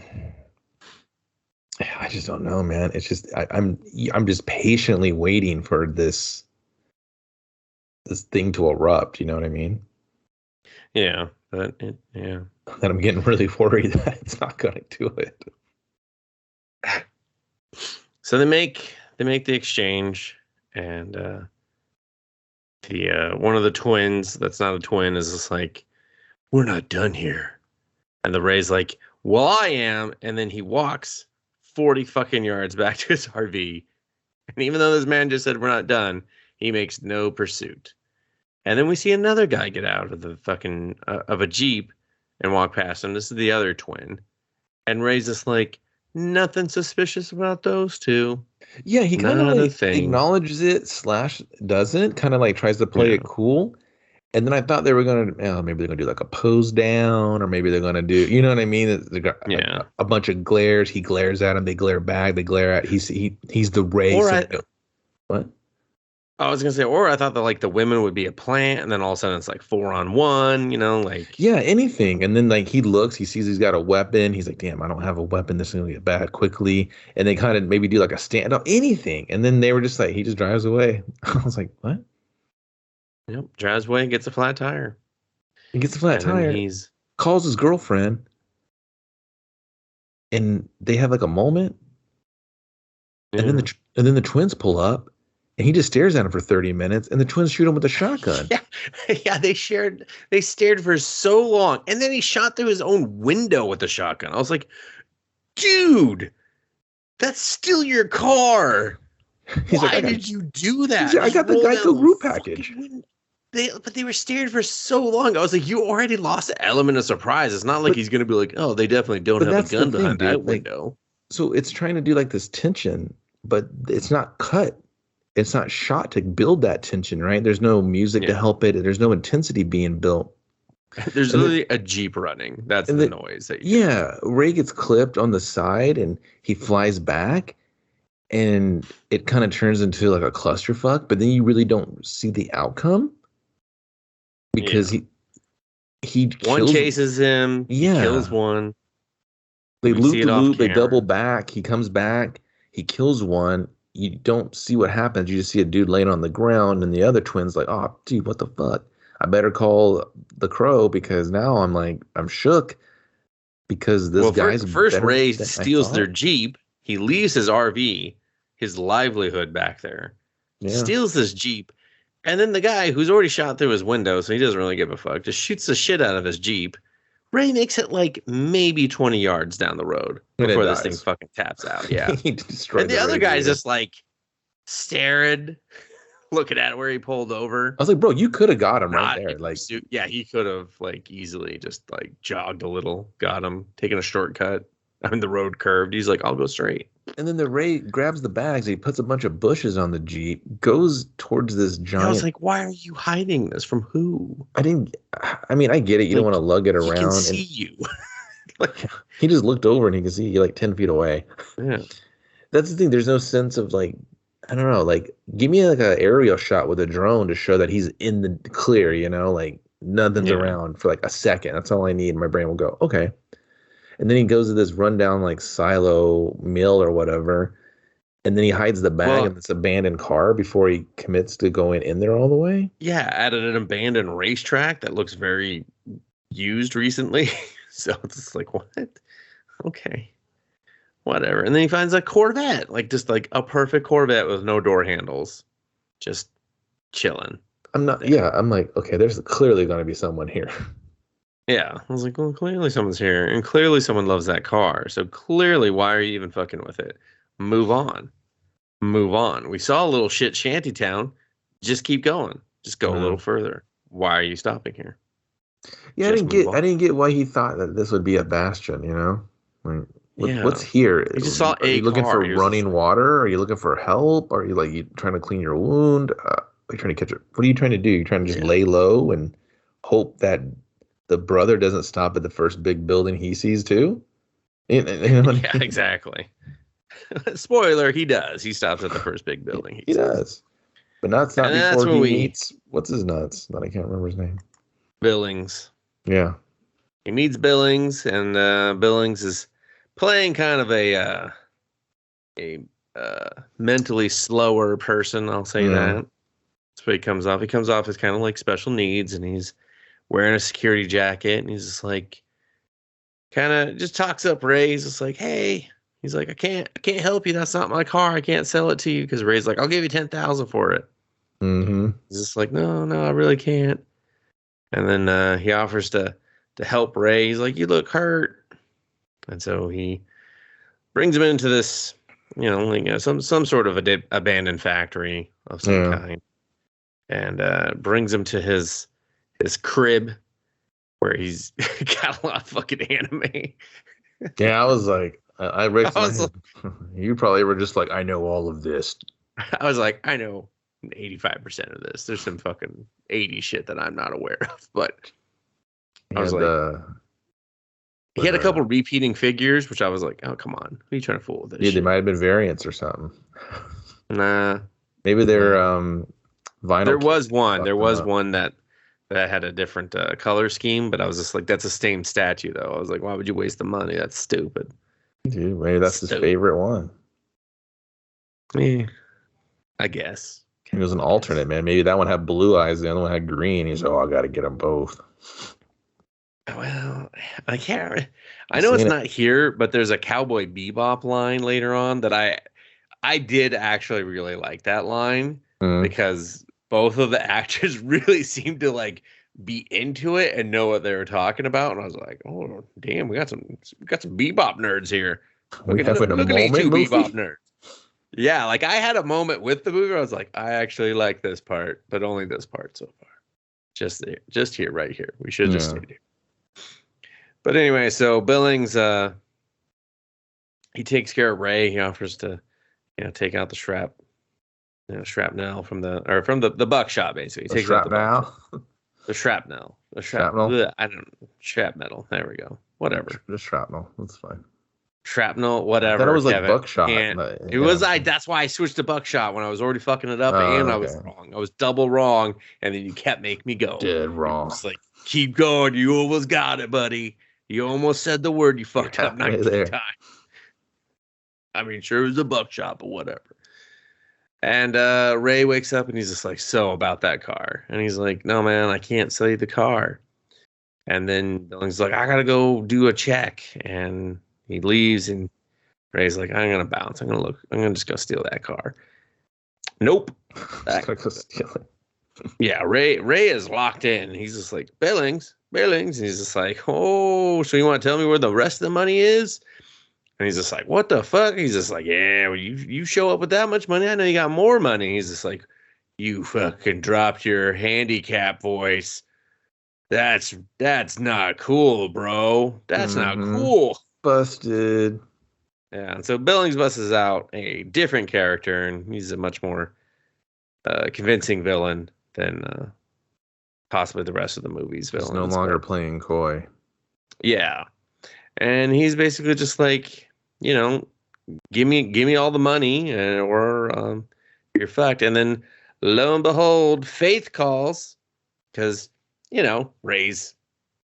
[SPEAKER 2] don't know, man. It's just I'm just patiently waiting for this thing to erupt. You know what I mean?
[SPEAKER 1] Yeah, but
[SPEAKER 2] And I'm getting really worried that it's not going to do it.
[SPEAKER 1] So they make the exchange, and the one of the twins that's not a twin is just like, we're not done here, and the Ray's like, well, I am, and then he walks 40 fucking yards back to his RV, and even though this man just said we're not done, he makes no pursuit. And then we see another guy get out of the fucking of a Jeep and walk past him. This is the other twin. And Ray's just like, nothing suspicious about those two.
[SPEAKER 2] Yeah, he kind of like acknowledges it / doesn't. Kind of like tries to play it cool. And then I thought they were going to, maybe they're going to do like a pose down, or maybe they're going to do, you know what I mean? They got a bunch of glares. He glares at him. They glare back. They glare at, he's the Ray. What?
[SPEAKER 1] I was gonna say, or I thought that like the women would be a plant, and then all of a sudden it's like 4-on-1, like
[SPEAKER 2] anything. And then like he looks, he sees he's got a weapon. He's like, damn, I don't have a weapon. This is gonna get bad quickly. And they kind of maybe do like a standoff, anything. And then they were just like, he just drives away. I was like, what?
[SPEAKER 1] Yep, drives away, gets a flat tire.
[SPEAKER 2] He gets a flat tire. Calls his girlfriend, and they have like a moment. And then the twins pull up. And he just stares at him for 30 minutes, and the twins shoot him with a shotgun.
[SPEAKER 1] Yeah, they stared for so long, and then he shot through his own window with a shotgun. I was like, dude, that's still your car. Why did you do that?
[SPEAKER 2] I got the Geico root package.
[SPEAKER 1] But they were stared for so long. I was like, you already lost the element of surprise. It's not like he's going to be like, oh, they definitely don't have a gun behind that window.
[SPEAKER 2] So it's trying to do like this tension, but it's not cut. It's not shot to build that tension, right? There's no music to help it. There's no intensity being built.
[SPEAKER 1] There's
[SPEAKER 2] And then,
[SPEAKER 1] literally a Jeep running. That's
[SPEAKER 2] and
[SPEAKER 1] the
[SPEAKER 2] then
[SPEAKER 1] noise that you hear.
[SPEAKER 2] yeah, Ray gets clipped on the side and he flies back and it kind of turns into like a clusterfuck, but then you really don't see the outcome because
[SPEAKER 1] Yeah.
[SPEAKER 2] he
[SPEAKER 1] One
[SPEAKER 2] kills.
[SPEAKER 1] chases him. He kills
[SPEAKER 2] Yeah,
[SPEAKER 1] one.
[SPEAKER 2] they
[SPEAKER 1] We see
[SPEAKER 2] loop the
[SPEAKER 1] it off
[SPEAKER 2] loop, they double
[SPEAKER 1] camera.
[SPEAKER 2] back. He comes back, he kills one. You don't see what happens. You just see a dude laying on the ground, and the other twin's like, "Oh, dude, what the fuck? I better call the crow because now I'm shook because this
[SPEAKER 1] Well,
[SPEAKER 2] guy's
[SPEAKER 1] first
[SPEAKER 2] better
[SPEAKER 1] Ray
[SPEAKER 2] than I
[SPEAKER 1] steals their
[SPEAKER 2] thought."
[SPEAKER 1] Jeep. He leaves his RV, his livelihood back there,
[SPEAKER 2] Yeah,
[SPEAKER 1] steals this Jeep, and then the guy who's already shot through his window, so he doesn't really give a fuck, just shoots the shit out of his Jeep. Ray makes it like maybe 20 yards down the road
[SPEAKER 2] and it
[SPEAKER 1] before this thing
[SPEAKER 2] dies.
[SPEAKER 1] fucking taps out. Yeah.
[SPEAKER 2] He
[SPEAKER 1] And
[SPEAKER 2] destroyed
[SPEAKER 1] the
[SPEAKER 2] the
[SPEAKER 1] other guy's
[SPEAKER 2] radiator.
[SPEAKER 1] just like staring, looking at where he pulled over.
[SPEAKER 2] I was like, bro, you could have got him right
[SPEAKER 1] Not
[SPEAKER 2] there.
[SPEAKER 1] in
[SPEAKER 2] Like,
[SPEAKER 1] pursuit. Yeah, he could have like easily just like jogged a little, got him, taken a shortcut. I mean, the road curved. He's like, I'll go straight.
[SPEAKER 2] and then the Ray grabs the bags, he puts a bunch of bushes on the Jeep, goes towards this
[SPEAKER 1] Yeah, I was
[SPEAKER 2] giant.
[SPEAKER 1] like, why are you hiding this from who?
[SPEAKER 2] I didn't. I mean, I get it. You don't
[SPEAKER 1] Like,
[SPEAKER 2] want to lug it
[SPEAKER 1] he can
[SPEAKER 2] around,
[SPEAKER 1] see
[SPEAKER 2] and
[SPEAKER 1] you. Like,
[SPEAKER 2] he just looked over and he could see you like 10 feet away.
[SPEAKER 1] yeah,
[SPEAKER 2] That's the thing. There's no sense of like, I don't know, like give me like an aerial shot with a drone to show that he's in the clear, like nothing's
[SPEAKER 1] yeah.
[SPEAKER 2] around for like a second. That's all I need. My brain will go, okay. And then he goes to this rundown like silo mill or whatever. And then he hides the bag in
[SPEAKER 1] Well,
[SPEAKER 2] this abandoned car before he commits to going in there all the way.
[SPEAKER 1] yeah, at an abandoned racetrack that looks very used recently. So it's just like, what? Okay, whatever. And then he finds a Corvette, like just like a perfect Corvette with no door handles, just chilling
[SPEAKER 2] I'm not,
[SPEAKER 1] there.
[SPEAKER 2] yeah, I'm like, okay, there's clearly going to be someone here.
[SPEAKER 1] Yeah, I was like, well, clearly someone's here, and clearly someone loves that car. So clearly, why are you even fucking with it? Move on, move on. We saw a little shit shanty town. Just keep going. Just go a little further. Why are you stopping here?
[SPEAKER 2] Yeah,
[SPEAKER 1] Just move
[SPEAKER 2] I
[SPEAKER 1] on.
[SPEAKER 2] didn't get why he thought that this would be a bastion. Like, what's
[SPEAKER 1] Yeah,
[SPEAKER 2] here?
[SPEAKER 1] he just saw
[SPEAKER 2] Are
[SPEAKER 1] a
[SPEAKER 2] you looking
[SPEAKER 1] car.
[SPEAKER 2] for
[SPEAKER 1] He was just
[SPEAKER 2] running
[SPEAKER 1] like,
[SPEAKER 2] water? Are you looking for help? Are you like you trying to clean your wound? Are you trying to catch it? What are you trying to do? You trying to just
[SPEAKER 1] yeah,
[SPEAKER 2] lay low and hope that the brother doesn't stop at the first big building he sees too? You know what I
[SPEAKER 1] yeah,
[SPEAKER 2] mean?
[SPEAKER 1] exactly. Spoiler: he does. He stops at the first big building he
[SPEAKER 2] He
[SPEAKER 1] sees,
[SPEAKER 2] does, but not
[SPEAKER 1] and that's
[SPEAKER 2] before
[SPEAKER 1] when
[SPEAKER 2] he
[SPEAKER 1] we
[SPEAKER 2] meets what's his nuts that I can't remember his name.
[SPEAKER 1] Billings.
[SPEAKER 2] Yeah,
[SPEAKER 1] He meets Billings, and Billings is playing kind of a mentally slower person. I'll say
[SPEAKER 2] yeah,
[SPEAKER 1] that. That's what he comes off. He comes off as kind of like special needs, and he's wearing a security jacket, and he's just like, kind of just talks up Ray. He's just like, hey, he's like, I can't help you. That's not my car. I can't sell it to you because Ray's like, I'll give you 10,000 for it.
[SPEAKER 2] mm-hmm.
[SPEAKER 1] He's just like, no, I really can't. And then he offers to help Ray. He's like, you look hurt, and so he brings him into this, like some sort of a abandoned factory of some
[SPEAKER 2] Yeah.
[SPEAKER 1] kind, and brings him to his crib where he's got a lot of fucking anime.
[SPEAKER 2] Yeah, I was like, I raised
[SPEAKER 1] I
[SPEAKER 2] my
[SPEAKER 1] was
[SPEAKER 2] hand.
[SPEAKER 1] like,
[SPEAKER 2] You probably were just like, I know all of this.
[SPEAKER 1] I know 85% of this. There's some fucking 80 shit that I'm not aware of, but I was
[SPEAKER 2] And
[SPEAKER 1] like, he
[SPEAKER 2] but
[SPEAKER 1] had a couple repeating figures, which I was like, oh come on, who are you trying to fool with this
[SPEAKER 2] yeah, they might
[SPEAKER 1] shit?
[SPEAKER 2] have been variants or something.
[SPEAKER 1] Nah,
[SPEAKER 2] Maybe they're
[SPEAKER 1] nah.
[SPEAKER 2] vinyl
[SPEAKER 1] There was
[SPEAKER 2] cans
[SPEAKER 1] one. There
[SPEAKER 2] fucked them
[SPEAKER 1] was
[SPEAKER 2] up.
[SPEAKER 1] one that had a different color scheme, but I was just like, that's the same statue though. I was like, why would you waste the money? That's stupid.
[SPEAKER 2] Dude, maybe that's his
[SPEAKER 1] Stupid.
[SPEAKER 2] favorite one.
[SPEAKER 1] Yeah, I guess.
[SPEAKER 2] It was an
[SPEAKER 1] I guess.
[SPEAKER 2] alternate, man. Maybe that one had blue eyes, the other one had green. He's like, oh, I got to get them both.
[SPEAKER 1] Well, I can't. I
[SPEAKER 2] You
[SPEAKER 1] know it's
[SPEAKER 2] seen it?
[SPEAKER 1] not here, but there's a Cowboy Bebop line later on that I did actually really like that line
[SPEAKER 2] Mm.
[SPEAKER 1] because both of the actors really seemed to like be into it and know what they were talking about, and I was like, oh damn, we got some Bebop nerds here.
[SPEAKER 2] We having a
[SPEAKER 1] Look at these
[SPEAKER 2] moment
[SPEAKER 1] two Bebop
[SPEAKER 2] movie?
[SPEAKER 1] nerds. Yeah, like I had a moment with the movie where I was like, I actually like this part, but only this part so far. Just here, right here. We should have just
[SPEAKER 2] Yeah.
[SPEAKER 1] stayed here. But anyway, so Billings, he takes care of Ray. He offers to, take out the shrapnel from the buckshot. Basically, he
[SPEAKER 2] The
[SPEAKER 1] takes out the buckshot.
[SPEAKER 2] shrapnel.
[SPEAKER 1] The shrapnel.
[SPEAKER 2] Shrapnel?
[SPEAKER 1] Bleh, I don't shrapnel. There we go. Whatever.
[SPEAKER 2] Just shrapnel. That's fine.
[SPEAKER 1] Shrapnel,
[SPEAKER 2] I thought it
[SPEAKER 1] whatever,
[SPEAKER 2] was like
[SPEAKER 1] Kevin.
[SPEAKER 2] buckshot.
[SPEAKER 1] Can't.
[SPEAKER 2] But,
[SPEAKER 1] It was that's why I switched to buckshot when I was already fucking it up and I was
[SPEAKER 2] okay.
[SPEAKER 1] wrong. I was double wrong, and then you kept making me go.
[SPEAKER 2] Dead wrong.
[SPEAKER 1] It's like, keep going. You almost got it, buddy. You almost said the word. You fucked up 19 times. I mean, sure, it was a buckshot, but whatever. And Ray wakes up and he's just like, so about that car. And he's like, no, man, I can't sell you the car. And then Billings like, I got to go do a check. And he leaves and Ray's like, I'm going to bounce. I'm going to just go steal that car. Nope.
[SPEAKER 2] Go steal it.
[SPEAKER 1] Yeah, Ray is locked in. He's just like, Billings. And he's just like, oh, so you want to tell me where the rest of the money is? And he's just like, what the fuck? He's just like, yeah, well, you show up with that much money, I know you got more money. He's just like, you fucking dropped your handicap voice. That's not cool, bro. That's not cool.
[SPEAKER 2] Busted.
[SPEAKER 1] Yeah, and so Billings busts out a different character, and he's a much more convincing villain than possibly the rest of the movie's villains.
[SPEAKER 2] He's no longer playing coy.
[SPEAKER 1] Yeah. And he's basically just like, you know, give me all the money or you're fucked. And then lo and behold, Faith calls because, you know, Ray's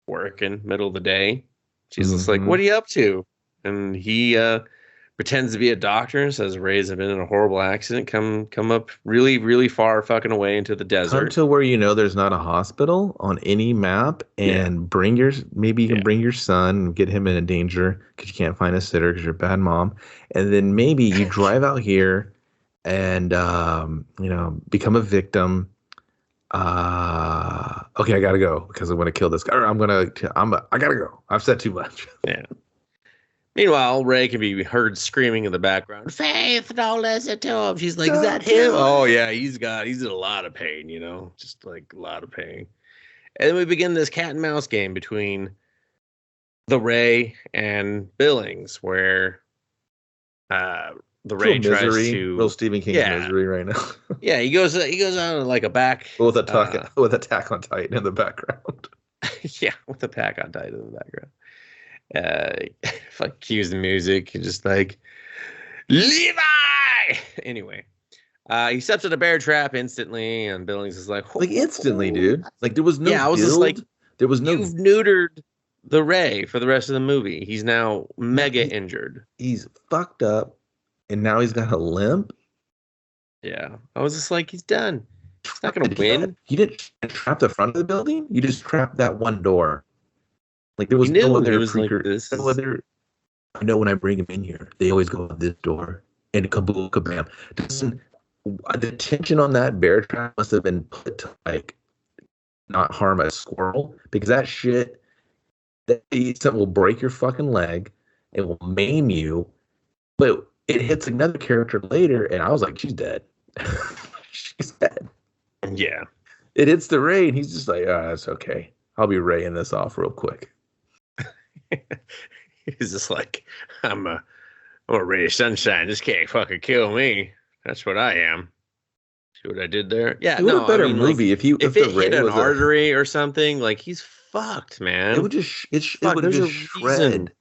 [SPEAKER 1] working middle of the day. She's just like, what are you up to? And he pretends to be a doctor and says Ray's have been in a horrible accident. Come up really, really far fucking away into the desert.
[SPEAKER 2] Come to where you know there's not a hospital on any map and bring your bring your son and get him in a danger because you can't find a sitter because you're a bad mom. And then maybe you drive out here and you know, become a victim. Okay, I gotta go because I want to kill this guy. Or I gotta go. I've said too much.
[SPEAKER 1] Yeah. Meanwhile, Ray can be heard screaming in the background, Faith, don't listen to him. She's like, is that him? Oh, yeah, he's in a lot of pain, you know, just like a lot of pain. And then we begin this cat and mouse game between the Ray and Billings, where the Ray tries to...
[SPEAKER 2] Real Stephen King misery right now.
[SPEAKER 1] Yeah, he goes on like a back...
[SPEAKER 2] with Attack on Titan in the background.
[SPEAKER 1] Yeah, with Attack on Titan in the background. Like cues the music and just like Levi. Anyway, he steps in a bear trap instantly, and Billings is like
[SPEAKER 2] instantly, dude. Like there was no.
[SPEAKER 1] Yeah, I was just like,
[SPEAKER 2] there was no.
[SPEAKER 1] You've neutered the Ray for the rest of the movie. He's now mega injured.
[SPEAKER 2] He's fucked up, and now he's got a limp.
[SPEAKER 1] Yeah, I was just like, he's done. He's not gonna win.
[SPEAKER 2] You didn't trap the front of the building. You just trapped that one door. Like there was no other I know when I bring him in here, they always go out this door and kaboom, kabam. The tension on that bear trap must have been put to like not harm a squirrel because that shit will break your fucking leg. It will maim you, but it hits another character later, and I was like, she's dead. She's dead.
[SPEAKER 1] Yeah.
[SPEAKER 2] It hits the Ray, and he's just like, that's okay. I'll be raying this off real quick.
[SPEAKER 1] He's just like, I'm a ray of sunshine. This can't fucking kill me. That's what I am. See what I did there? Yeah,
[SPEAKER 2] it would a better movie if
[SPEAKER 1] it hit an artery or something. Like he's fucked, man.
[SPEAKER 2] It would just shred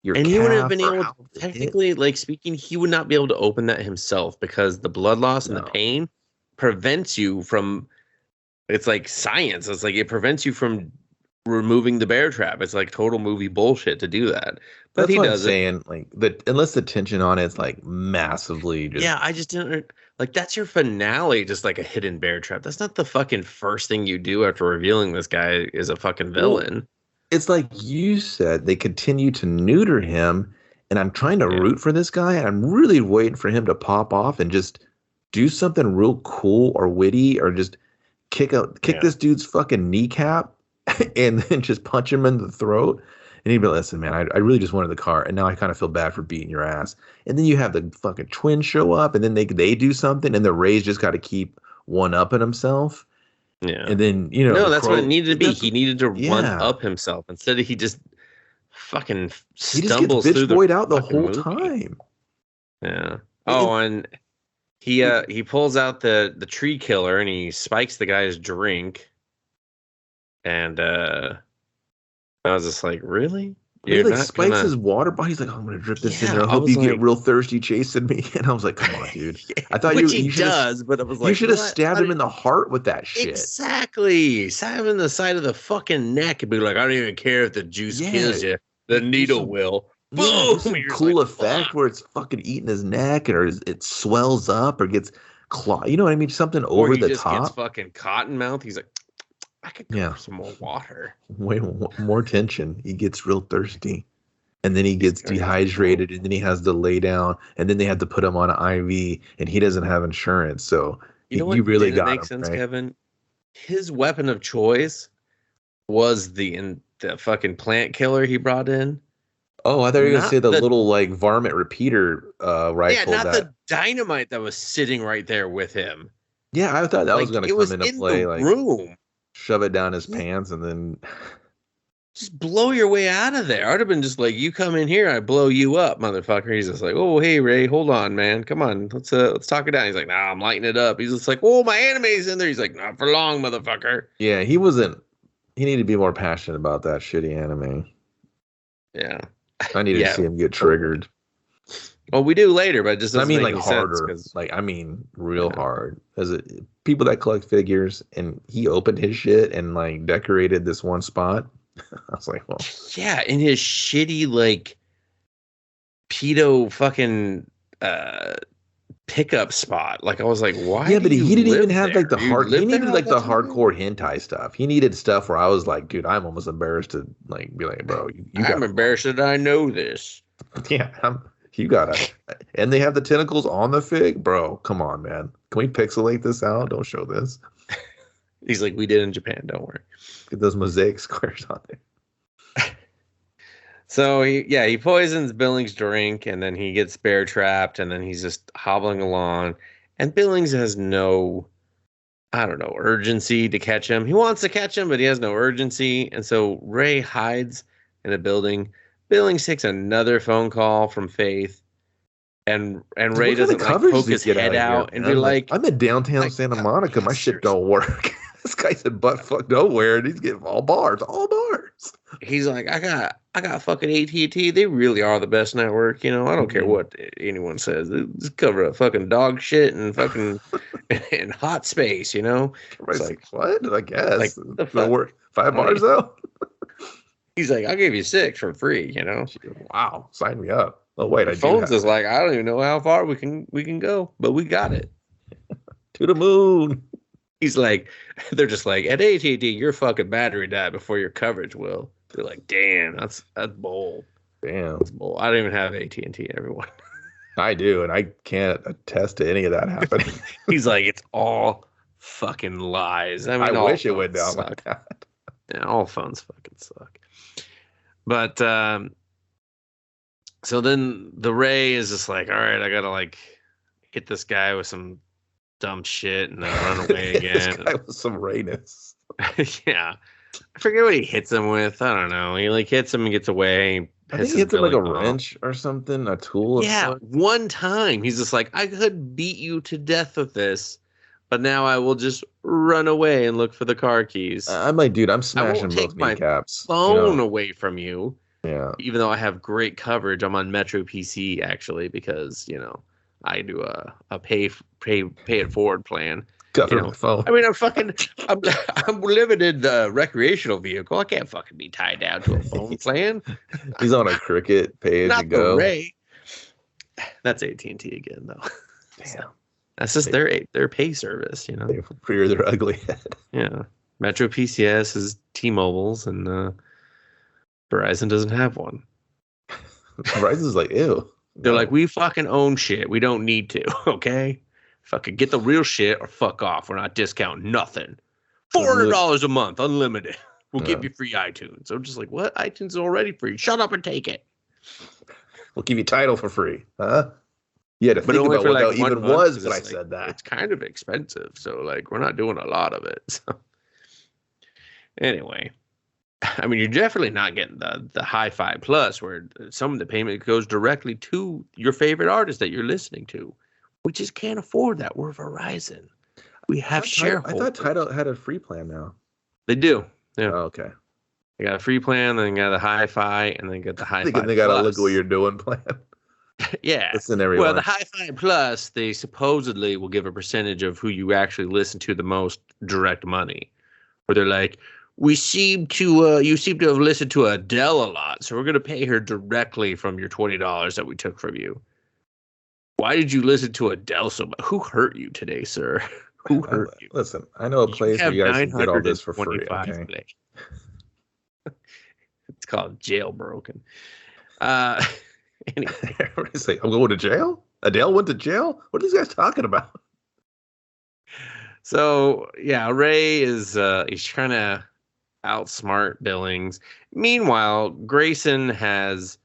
[SPEAKER 2] your calf.
[SPEAKER 1] And he wouldn't have been able to, technically, like speaking, he would not be able to open that himself because the blood loss and the pain prevents you from. It's like science. It's like it prevents you from removing the bear trap. It's like total movie bullshit to do that. But
[SPEAKER 2] that's
[SPEAKER 1] he
[SPEAKER 2] what
[SPEAKER 1] does
[SPEAKER 2] I'm saying. Like unless the tension on it's like massively just...
[SPEAKER 1] Yeah, I just didn't like that's your finale, just like a hidden bear trap. That's not the fucking first thing you do after revealing this guy is a fucking villain. Well,
[SPEAKER 2] it's like you said, they continue to neuter him, and I'm trying to root for this guy, and I'm really waiting for him to pop off and just do something real cool or witty or just kick this dude's fucking kneecap and then just punch him in the throat. And he'd be like, listen, man, I really just wanted the car, and now I kind of feel bad for beating your ass. And then you have the fucking twins show up, and then they do something, and the Ray's just got to keep one-upping himself.
[SPEAKER 1] Yeah.
[SPEAKER 2] And then,
[SPEAKER 1] No, that's what it needed to be. He needed to one-up himself. Instead of he just fucking stumbles through the
[SPEAKER 2] boyed out the whole time.
[SPEAKER 1] Yeah. Oh, and he pulls out the tree killer, and he spikes the guy's drink. And I was just like, really?
[SPEAKER 2] He
[SPEAKER 1] You're
[SPEAKER 2] like
[SPEAKER 1] not
[SPEAKER 2] spikes
[SPEAKER 1] gonna?
[SPEAKER 2] his water bottle. He's like, oh, I'm gonna drip this in
[SPEAKER 1] Yeah,
[SPEAKER 2] there. I
[SPEAKER 1] I
[SPEAKER 2] hope
[SPEAKER 1] was
[SPEAKER 2] you get
[SPEAKER 1] like,
[SPEAKER 2] real thirsty chasing me. And I was like, come on, dude. I thought
[SPEAKER 1] which he
[SPEAKER 2] you should have
[SPEAKER 1] does, but I was
[SPEAKER 2] you
[SPEAKER 1] like,
[SPEAKER 2] should have
[SPEAKER 1] what?
[SPEAKER 2] stabbed him in the heart with that shit.
[SPEAKER 1] Exactly. Stab him in the side of the fucking neck and be like, I don't even care if the juice
[SPEAKER 2] Yeah,
[SPEAKER 1] kills you. The
[SPEAKER 2] do
[SPEAKER 1] needle
[SPEAKER 2] some
[SPEAKER 1] will.
[SPEAKER 2] do
[SPEAKER 1] Boom!
[SPEAKER 2] some
[SPEAKER 1] You're just like,
[SPEAKER 2] cool effect
[SPEAKER 1] fuck.
[SPEAKER 2] where it's fucking eating his neck or it swells up or gets claw. You know what I mean? Something
[SPEAKER 1] Or
[SPEAKER 2] over
[SPEAKER 1] he
[SPEAKER 2] the
[SPEAKER 1] just gets
[SPEAKER 2] top.
[SPEAKER 1] fucking cotton mouth. He's like, I could go
[SPEAKER 2] Yeah,
[SPEAKER 1] for some more water.
[SPEAKER 2] way more tension. He gets real thirsty. And then he
[SPEAKER 1] He's
[SPEAKER 2] gets
[SPEAKER 1] gonna need some more.
[SPEAKER 2] dehydrated, and then he has to lay down, and then they have to put him on an IV, and he doesn't have insurance, so
[SPEAKER 1] You know
[SPEAKER 2] you
[SPEAKER 1] what
[SPEAKER 2] really
[SPEAKER 1] didn't
[SPEAKER 2] got
[SPEAKER 1] make
[SPEAKER 2] him,
[SPEAKER 1] sense,
[SPEAKER 2] right?
[SPEAKER 1] Kevin? His weapon of choice was the fucking plant killer he brought in.
[SPEAKER 2] Oh, I thought you were gonna
[SPEAKER 1] Not
[SPEAKER 2] say the
[SPEAKER 1] the
[SPEAKER 2] little like varmint repeater
[SPEAKER 1] Yeah,
[SPEAKER 2] rifle
[SPEAKER 1] not
[SPEAKER 2] that.
[SPEAKER 1] the dynamite that was sitting right there with him.
[SPEAKER 2] Yeah, I thought that was
[SPEAKER 1] Like
[SPEAKER 2] gonna
[SPEAKER 1] it
[SPEAKER 2] come
[SPEAKER 1] was
[SPEAKER 2] into
[SPEAKER 1] in
[SPEAKER 2] play,
[SPEAKER 1] the
[SPEAKER 2] like
[SPEAKER 1] room.
[SPEAKER 2] shove it down his
[SPEAKER 1] Yeah,
[SPEAKER 2] pants, and then
[SPEAKER 1] just blow your way out of there. I'd have been just like, you come in here, I blow you up, motherfucker. He's just like, oh hey Ray, hold on, man. Come on, let's talk it down. He's like, nah, I'm lighting it up. He's just like, oh my anime's in there. He's like, not for long, motherfucker.
[SPEAKER 2] yeah, he wasn't. He needed to be more passionate about that shitty anime.
[SPEAKER 1] Yeah.
[SPEAKER 2] I needed to
[SPEAKER 1] Yeah.
[SPEAKER 2] see him get triggered.
[SPEAKER 1] Well, we do later, but it just
[SPEAKER 2] I
[SPEAKER 1] doesn't
[SPEAKER 2] mean,
[SPEAKER 1] make
[SPEAKER 2] like
[SPEAKER 1] any sense
[SPEAKER 2] harder.
[SPEAKER 1] because
[SPEAKER 2] Like, I mean, real
[SPEAKER 1] yeah.
[SPEAKER 2] hard. As people that collect figures, and he opened his shit and like decorated this one spot. I was like, well,
[SPEAKER 1] Yeah, in his shitty like pedo fucking uh pickup spot. Like I was like, why
[SPEAKER 2] yeah,
[SPEAKER 1] do
[SPEAKER 2] but
[SPEAKER 1] you
[SPEAKER 2] he didn't even
[SPEAKER 1] live
[SPEAKER 2] have like
[SPEAKER 1] there?
[SPEAKER 2] the
[SPEAKER 1] You
[SPEAKER 2] hard. He
[SPEAKER 1] live there
[SPEAKER 2] needed
[SPEAKER 1] all
[SPEAKER 2] like
[SPEAKER 1] the
[SPEAKER 2] the
[SPEAKER 1] time?
[SPEAKER 2] hardcore hentai stuff. He needed stuff where I was like, dude, I'm almost embarrassed to like be like, bro, you
[SPEAKER 1] I'm
[SPEAKER 2] gotta,
[SPEAKER 1] embarrassed that I know this.
[SPEAKER 2] yeah, you gotta. And they have the tentacles on the fig, bro. Come on, man. Can we pixelate this out? Don't show this.
[SPEAKER 1] He's like, we did in Japan, don't worry.
[SPEAKER 2] Get those mosaic squares on there.
[SPEAKER 1] So he poisons Billings' drink and then he gets bear trapped and then he's just hobbling along. And Billings has no, I don't know, urgency to catch him. He wants to catch him, but he has no urgency. And so Ray hides in a building. Billings takes another phone call from Faith. And
[SPEAKER 2] Dude,
[SPEAKER 1] Ray
[SPEAKER 2] what kind of
[SPEAKER 1] doesn't like
[SPEAKER 2] coverage
[SPEAKER 1] poke
[SPEAKER 2] does he
[SPEAKER 1] his
[SPEAKER 2] get out
[SPEAKER 1] head
[SPEAKER 2] of here,
[SPEAKER 1] out and be
[SPEAKER 2] man? Like,
[SPEAKER 1] like,
[SPEAKER 2] I'm in downtown
[SPEAKER 1] like
[SPEAKER 2] Santa Monica. My shit
[SPEAKER 1] seriously.
[SPEAKER 2] don't work. This guy's in butt fuck nowhere, and he's getting all bars, all bars.
[SPEAKER 1] He's like, I got fucking AT&T. They really are the best network. You know, I don't care
[SPEAKER 2] Mhm.
[SPEAKER 1] what anyone says. They just cover a fucking dog shit and fucking and hot space. You know, it's
[SPEAKER 2] Everybody's like, what? I
[SPEAKER 1] like
[SPEAKER 2] guess.
[SPEAKER 1] the
[SPEAKER 2] That
[SPEAKER 1] fuck.
[SPEAKER 2] work. 5 bars
[SPEAKER 1] Like,
[SPEAKER 2] though.
[SPEAKER 1] he's like, I'll give you 6 for free. You know,
[SPEAKER 2] Wow, sign me up. Oh wait,
[SPEAKER 1] and
[SPEAKER 2] I do
[SPEAKER 1] phones
[SPEAKER 2] have
[SPEAKER 1] is
[SPEAKER 2] it.
[SPEAKER 1] like, I don't even know how far we can go, but we got it.
[SPEAKER 2] To the moon.
[SPEAKER 1] He's like, they're just like, at AT&T, your fucking battery died before your coverage will. They're like, damn, that's bold.
[SPEAKER 2] Damn,
[SPEAKER 1] That's bold. I don't even have AT&T, everyone.
[SPEAKER 2] I do, and I can't attest to any of that happening.
[SPEAKER 1] He's like, it's all fucking lies. I
[SPEAKER 2] I
[SPEAKER 1] mean, all
[SPEAKER 2] wish it went
[SPEAKER 1] phones
[SPEAKER 2] down like
[SPEAKER 1] suck.
[SPEAKER 2] that.
[SPEAKER 1] Yeah, all phones fucking suck. But so then the Ray is just like, all right, I gotta like hit this guy with some dumb shit and then run away
[SPEAKER 2] This
[SPEAKER 1] again.
[SPEAKER 2] guy was some rayness.
[SPEAKER 1] Yeah. I forget what he hits him with. I don't know. He like hits him and gets away.
[SPEAKER 2] I think
[SPEAKER 1] Pisses
[SPEAKER 2] he hits him like a
[SPEAKER 1] Billy off.
[SPEAKER 2] wrench or something, a tool of
[SPEAKER 1] Yeah,
[SPEAKER 2] sorts.
[SPEAKER 1] one time he's just like, I could beat you to death with this, but now I will just run away and look for the car keys.
[SPEAKER 2] I'm like, dude, I'm
[SPEAKER 1] I won't
[SPEAKER 2] smashing both
[SPEAKER 1] take my
[SPEAKER 2] kneecaps.
[SPEAKER 1] phone away from you,
[SPEAKER 2] Yeah.
[SPEAKER 1] even though I have great coverage. I'm on Metro PC actually because I do a pay it forward plan.
[SPEAKER 2] Government phone.
[SPEAKER 1] I mean, I'm limited recreational vehicle. I can't fucking be tied down to a phone plan.
[SPEAKER 2] He's on a cricket pay as you
[SPEAKER 1] Not the
[SPEAKER 2] go.
[SPEAKER 1] Ray. That's AT&T again, though.
[SPEAKER 2] Damn.
[SPEAKER 1] That's just their pay service,
[SPEAKER 2] They rear their ugly head.
[SPEAKER 1] Yeah. Metro PCS is T-Mobile's, and Verizon doesn't have one.
[SPEAKER 2] Verizon's like, ew.
[SPEAKER 1] They're
[SPEAKER 2] No.
[SPEAKER 1] like, we fucking own shit. We don't need to, okay? Fucking get the real shit or fuck off. We're not discounting nothing. $400 a month, unlimited. We'll give you free iTunes. I'm just like, what? iTunes is already free. Shut up and take it.
[SPEAKER 2] We'll give you title for free, huh? You had to
[SPEAKER 1] But
[SPEAKER 2] think
[SPEAKER 1] only
[SPEAKER 2] about
[SPEAKER 1] for
[SPEAKER 2] what
[SPEAKER 1] like
[SPEAKER 2] that
[SPEAKER 1] 1
[SPEAKER 2] even
[SPEAKER 1] month,
[SPEAKER 2] was
[SPEAKER 1] 'cause
[SPEAKER 2] when I
[SPEAKER 1] it's
[SPEAKER 2] said that.
[SPEAKER 1] It's kind of expensive, so like we're not doing a lot of it. So anyway, I mean, you're definitely not getting the Hi-Fi Plus, where some of the payment goes directly to your favorite artist that you're listening to. We just can't afford that. We're Verizon. We have
[SPEAKER 2] I
[SPEAKER 1] shareholders.
[SPEAKER 2] thought Tidal had a free plan now.
[SPEAKER 1] They do. Yeah.
[SPEAKER 2] Oh, okay.
[SPEAKER 1] They got a free plan, then they got a hi-fi, and then got the hi-fi
[SPEAKER 2] Thinking they got to look
[SPEAKER 1] plus.
[SPEAKER 2] what you're doing plan.
[SPEAKER 1] Yeah.
[SPEAKER 2] Listen,
[SPEAKER 1] Well, the
[SPEAKER 2] everyone.
[SPEAKER 1] hi-fi plus, they supposedly will give a percentage of who you actually listen to the most direct money. Where they're like, you seem to have listened to Adele a lot, so we're going to pay her directly from your $20 that we took from you. Why did you listen to Adele so much? Who hurt you today, sir? Who hurt you?
[SPEAKER 2] Listen, I know a place where you guys can get all this for free. Okay.
[SPEAKER 1] Today. It's called jailbroken. Anyway.
[SPEAKER 2] Everybody's like, I'm going to jail? Adele went to jail? What are these guys talking about?
[SPEAKER 1] So, yeah, Ray is he's trying to outsmart Billings. Meanwhile, Grayson has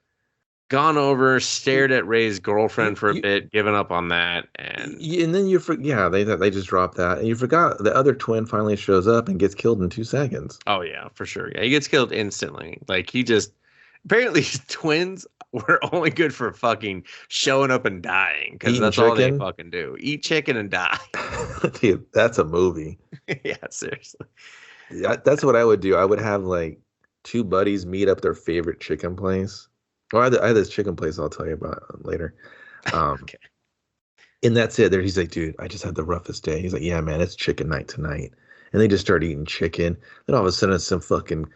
[SPEAKER 1] gone over, stared at Ray's girlfriend for a bit, given up on that, and
[SPEAKER 2] then they just dropped that, and you forgot the other twin finally shows up and gets killed in 2 seconds.
[SPEAKER 1] Oh yeah, for sure. Yeah, he gets killed instantly. Like he just apparently twins were only good for fucking showing up and dying because that's all they fucking do: eat chicken and die.
[SPEAKER 2] Dude, that's a movie.
[SPEAKER 1] Yeah, seriously.
[SPEAKER 2] Yeah, that's what I would do. I would have like 2 buddies meet up their favorite chicken place. Oh, I had this chicken place I'll tell you about later.
[SPEAKER 1] Okay.
[SPEAKER 2] And that's it. There, he's like, dude, I just had the roughest day. He's like, yeah, man, it's chicken night tonight. And they just start eating chicken. Then all of a sudden, some fucking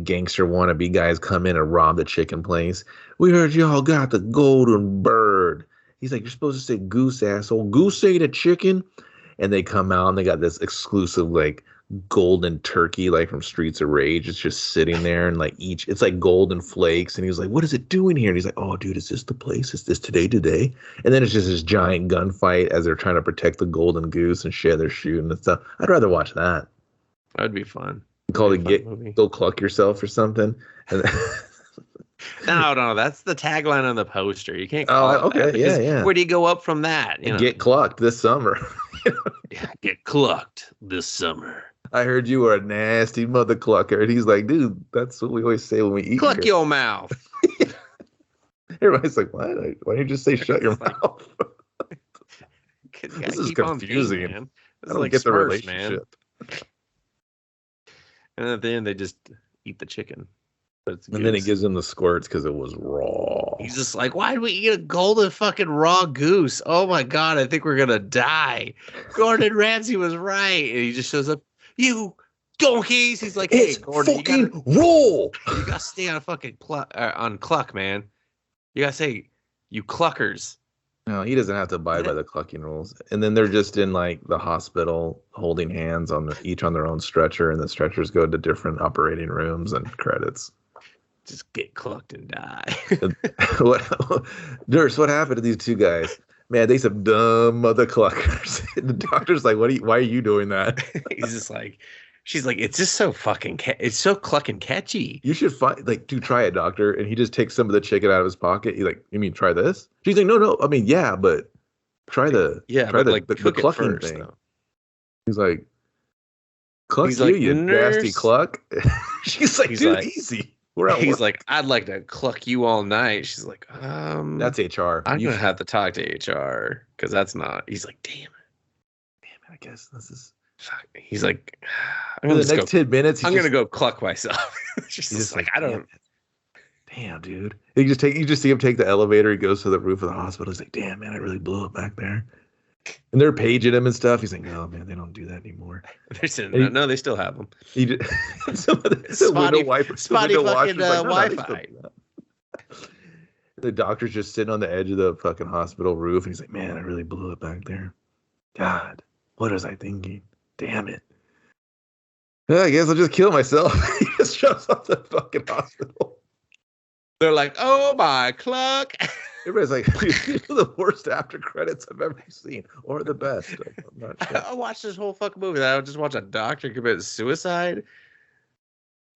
[SPEAKER 2] gangster wannabe guys come in and rob the chicken place. We heard y'all got the golden bird. He's like, you're supposed to say goose, asshole. Goose ate a chicken. And they come out and they got this exclusive like golden turkey like from Streets of Rage. It's just sitting there and like it's like golden flakes. And he was like, what is it doing here? And he's like, oh dude, is this the place? Is this today? And then it's just this giant gunfight as they're trying to protect the golden goose and shit. They're shooting and stuff. I'd rather watch that.
[SPEAKER 1] That would be fun.
[SPEAKER 2] Call it Go Cluck Yourself or something. And
[SPEAKER 1] No, that's the tagline on the poster. You can't
[SPEAKER 2] call it that. Yeah.
[SPEAKER 1] Where do you go up from that?
[SPEAKER 2] Get clucked this summer.
[SPEAKER 1] Yeah, get clucked this summer.
[SPEAKER 2] I heard you were a nasty mother clucker. And he's like, dude, that's what we always say when we eat.
[SPEAKER 1] Cluck your mouth.
[SPEAKER 2] Everybody's like, what? Why don't you just say shut your mouth? This is confusing.
[SPEAKER 1] Man. This
[SPEAKER 2] I don't
[SPEAKER 1] like
[SPEAKER 2] get the
[SPEAKER 1] Smurfs,
[SPEAKER 2] relationship.
[SPEAKER 1] Man. And at the end, they just eat the chicken.
[SPEAKER 2] And then he gives him the squirts because it was raw.
[SPEAKER 1] He's just like, why did we eat a golden fucking raw goose? Oh my God, I think we're going to die. Gordon Ramsay was right. And he just shows up, you donkeys. He's like, hey, Gordon,
[SPEAKER 2] fucking roll.
[SPEAKER 1] You got to stay on fucking on cluck, man. You got to say, you cluckers.
[SPEAKER 2] No, he doesn't have to abide by the clucking rules. And then they're just in like the hospital holding hands each on their own stretcher. And the stretchers go to different operating rooms and credits.
[SPEAKER 1] Just get clucked and die.
[SPEAKER 2] Nurse, what happened to these 2 guys? Man, they some dumb mother cluckers. And the doctor's like, why are you doing that?
[SPEAKER 1] He's just like, she's like, it's just so fucking, it's so clucking catchy.
[SPEAKER 2] You should try it, doctor. And he just takes some of the chicken out of his pocket. He's like, you mean try this? She's like, no. I mean, yeah, but try the clucking thing. Though. He's like, cluck you nasty cluck. She's like, dude, like, easy.
[SPEAKER 1] He's like, I'd like to cluck you all night. She's like,
[SPEAKER 2] that's HR.
[SPEAKER 1] I'm gonna have to talk to HR because that's not. He's like, damn it,
[SPEAKER 2] I guess this is.
[SPEAKER 1] He's like,
[SPEAKER 2] I'm gonna the next 10 minutes.
[SPEAKER 1] I'm gonna go cluck myself. She's just like, I don't.
[SPEAKER 2] Damn, dude. You just see him take the elevator. He goes to the roof of the hospital. He's like, damn, man, I really blew it back there. And they're paging him and stuff. He's like, no, man, they don't do that anymore.
[SPEAKER 1] They're saying, no, they still have them.
[SPEAKER 2] Spotty fucking
[SPEAKER 1] Wi-Fi.
[SPEAKER 2] The doctor's just sitting on the edge of the fucking hospital roof. And he's like, man, I really blew it back there. God, what was I thinking? Damn it. Yeah, I guess I'll just kill myself. He just shows up the fucking hospital.
[SPEAKER 1] They're like, oh my cluck.
[SPEAKER 2] Everybody's like, these are the worst after credits I've ever seen, or the best. I'm not sure.
[SPEAKER 1] I watched this whole fucking movie. I would just watch a doctor commit suicide.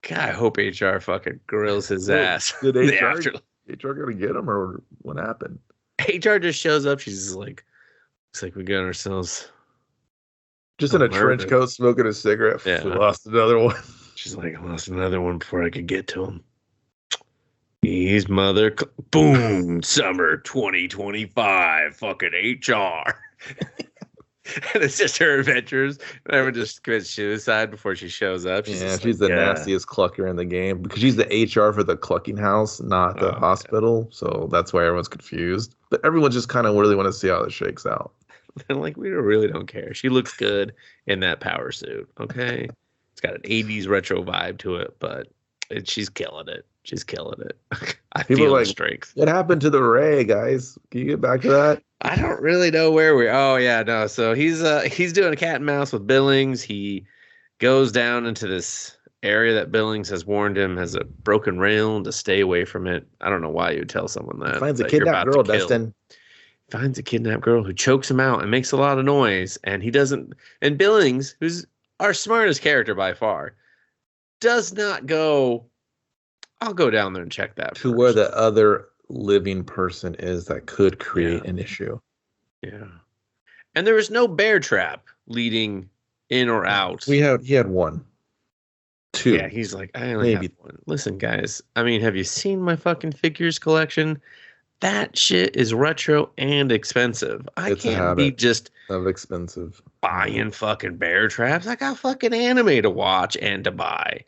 [SPEAKER 1] God, I hope HR fucking grills his ass.
[SPEAKER 2] Did HR gonna get him, or what happened?
[SPEAKER 1] HR just shows up. She's just like, looks like we got ourselves
[SPEAKER 2] just in a trench coat, smoking a cigarette. Yeah. We lost another one.
[SPEAKER 1] She's like, I lost another one before I could get to him. He's boom, summer 2025, fucking HR. And it's just her adventures. And everyone just commits suicide before she shows up. She's
[SPEAKER 2] Yeah,
[SPEAKER 1] just
[SPEAKER 2] she's
[SPEAKER 1] like,
[SPEAKER 2] the nastiest clucker in the game because she's the HR for the clucking house, not the hospital. So that's why everyone's confused. But everyone just kind of really want to see how this shakes out.
[SPEAKER 1] And like, we really don't care. She looks good in that power suit. Okay. It's got an 80s retro vibe to it, but she's killing it. She's killing it. I
[SPEAKER 2] People
[SPEAKER 1] feel
[SPEAKER 2] are
[SPEAKER 1] the
[SPEAKER 2] like,
[SPEAKER 1] strength.
[SPEAKER 2] what happened to the Ray, guys? Can you get back to that?
[SPEAKER 1] I don't really know where we. Oh yeah, no. So he's doing a cat and mouse with Billings. He goes down into this area that Billings has warned him has a broken rail to stay away from it. I don't know why you would tell someone that.
[SPEAKER 2] Finds a
[SPEAKER 1] that you're
[SPEAKER 2] kidnapped
[SPEAKER 1] about
[SPEAKER 2] girl,
[SPEAKER 1] to kill.
[SPEAKER 2] Dustin.
[SPEAKER 1] Finds a kidnapped girl who chokes him out and makes a lot of noise, and he doesn't. And Billings, who's our smartest character by far, does not go. I'll go down there and check that
[SPEAKER 2] To
[SPEAKER 1] first.
[SPEAKER 2] where the other living person is that could create an issue.
[SPEAKER 1] Yeah. And there was no bear trap leading in or out.
[SPEAKER 2] He had one. Two.
[SPEAKER 1] Yeah, he's like, I only have one. Listen, guys, I mean, have you seen my fucking figures collection? That shit is retro and expensive. I can't be just
[SPEAKER 2] of expensive
[SPEAKER 1] buying fucking bear traps. I got fucking anime to watch and to buy.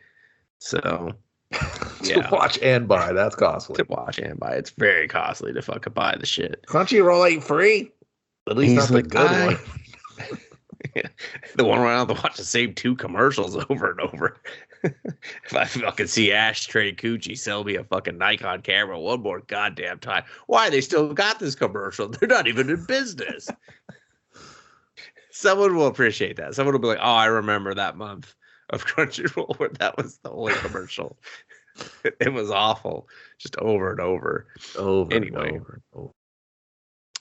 [SPEAKER 1] So
[SPEAKER 2] to watch and buy, that's costly.
[SPEAKER 1] To watch and buy. It's very costly to fucking buy the shit.
[SPEAKER 2] Crunchyroll ain't free. At least not the good one.
[SPEAKER 1] The one where I have to watch the same two commercials over and over. If I fucking see Ashtray Coochie sell me a fucking Nikon camera one more goddamn time, why they still got this commercial? They're not even in business. Someone will appreciate that. Someone will be like, oh, I remember that month of Crunchyroll where that was the only commercial. It was awful. Just over and over. Anyway.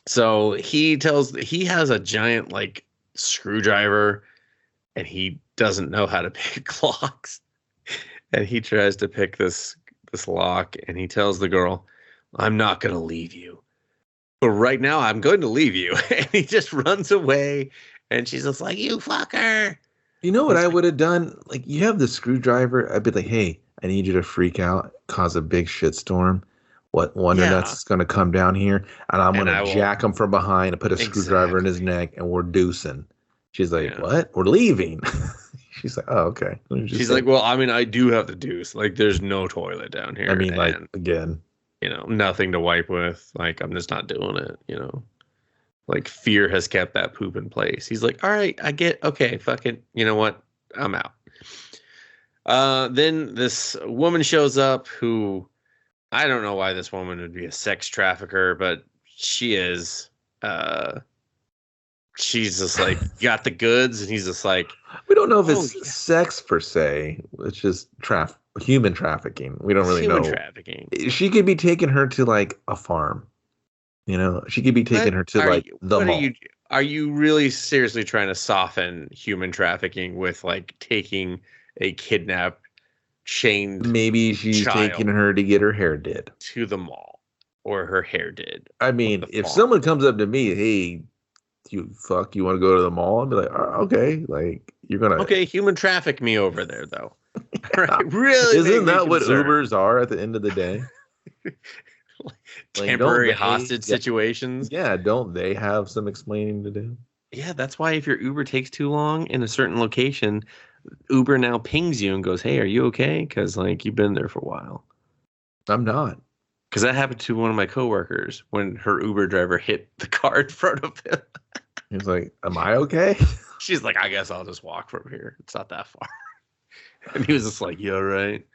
[SPEAKER 1] So he has a giant like screwdriver and he doesn't know how to pick locks. And he tries to pick this lock and he tells the girl, I'm not going to leave you. But right now I'm going to leave you. And he just runs away and she's just like, you fucker.
[SPEAKER 2] You know what I would have done? Like, you have the screwdriver. I'd be like, hey, I need you to freak out, cause a big shitstorm. What Wonder Nuts is going to come down here, and I'm going to jack him from behind and put a screwdriver in his neck, and we're deucing. She's like, what? We're leaving. She's like, oh, okay.
[SPEAKER 1] She's like, well, I mean, I do have the deuce. Like, there's no toilet down here.
[SPEAKER 2] I mean, like, again.
[SPEAKER 1] You know, nothing to wipe with. Like, I'm just not doing it, you know. Like, fear has kept that poop in place. He's like, all right, I get, okay, fucking, you know what? I'm out. Then this woman shows up who, I don't know why this woman would be a sex trafficker, but she is. She's just like, got the goods, and he's just like,
[SPEAKER 2] we don't know if it's sex per se. It's just human trafficking. We don't really know. Human
[SPEAKER 1] trafficking.
[SPEAKER 2] She could be taking her to like a farm. You know, she could be taking her to like the mall.
[SPEAKER 1] Are you really seriously trying to soften human trafficking with like taking a kidnapped, chained
[SPEAKER 2] maybe she's taking her to get her hair did
[SPEAKER 1] to the mall, or her hair did?
[SPEAKER 2] I mean, if someone comes up to me, hey, you want to go to the mall? I'd be like, oh, okay, like you're gonna
[SPEAKER 1] human traffic me over there though. Right? Really?
[SPEAKER 2] Isn't that what Ubers are at the end of the day?
[SPEAKER 1] Temporary hostage situations.
[SPEAKER 2] Yeah, don't they have some explaining to do?
[SPEAKER 1] Yeah, that's why if your Uber takes too long in a certain location, Uber now pings you and goes, hey, are you okay? Because like you've been there for a while.
[SPEAKER 2] I'm not.
[SPEAKER 1] Because that happened to one of my coworkers when her Uber driver hit the car in front of him.
[SPEAKER 2] He's like, am I okay?
[SPEAKER 1] She's like, I guess I'll just walk from here. It's not that far. And he was just like, yeah, right.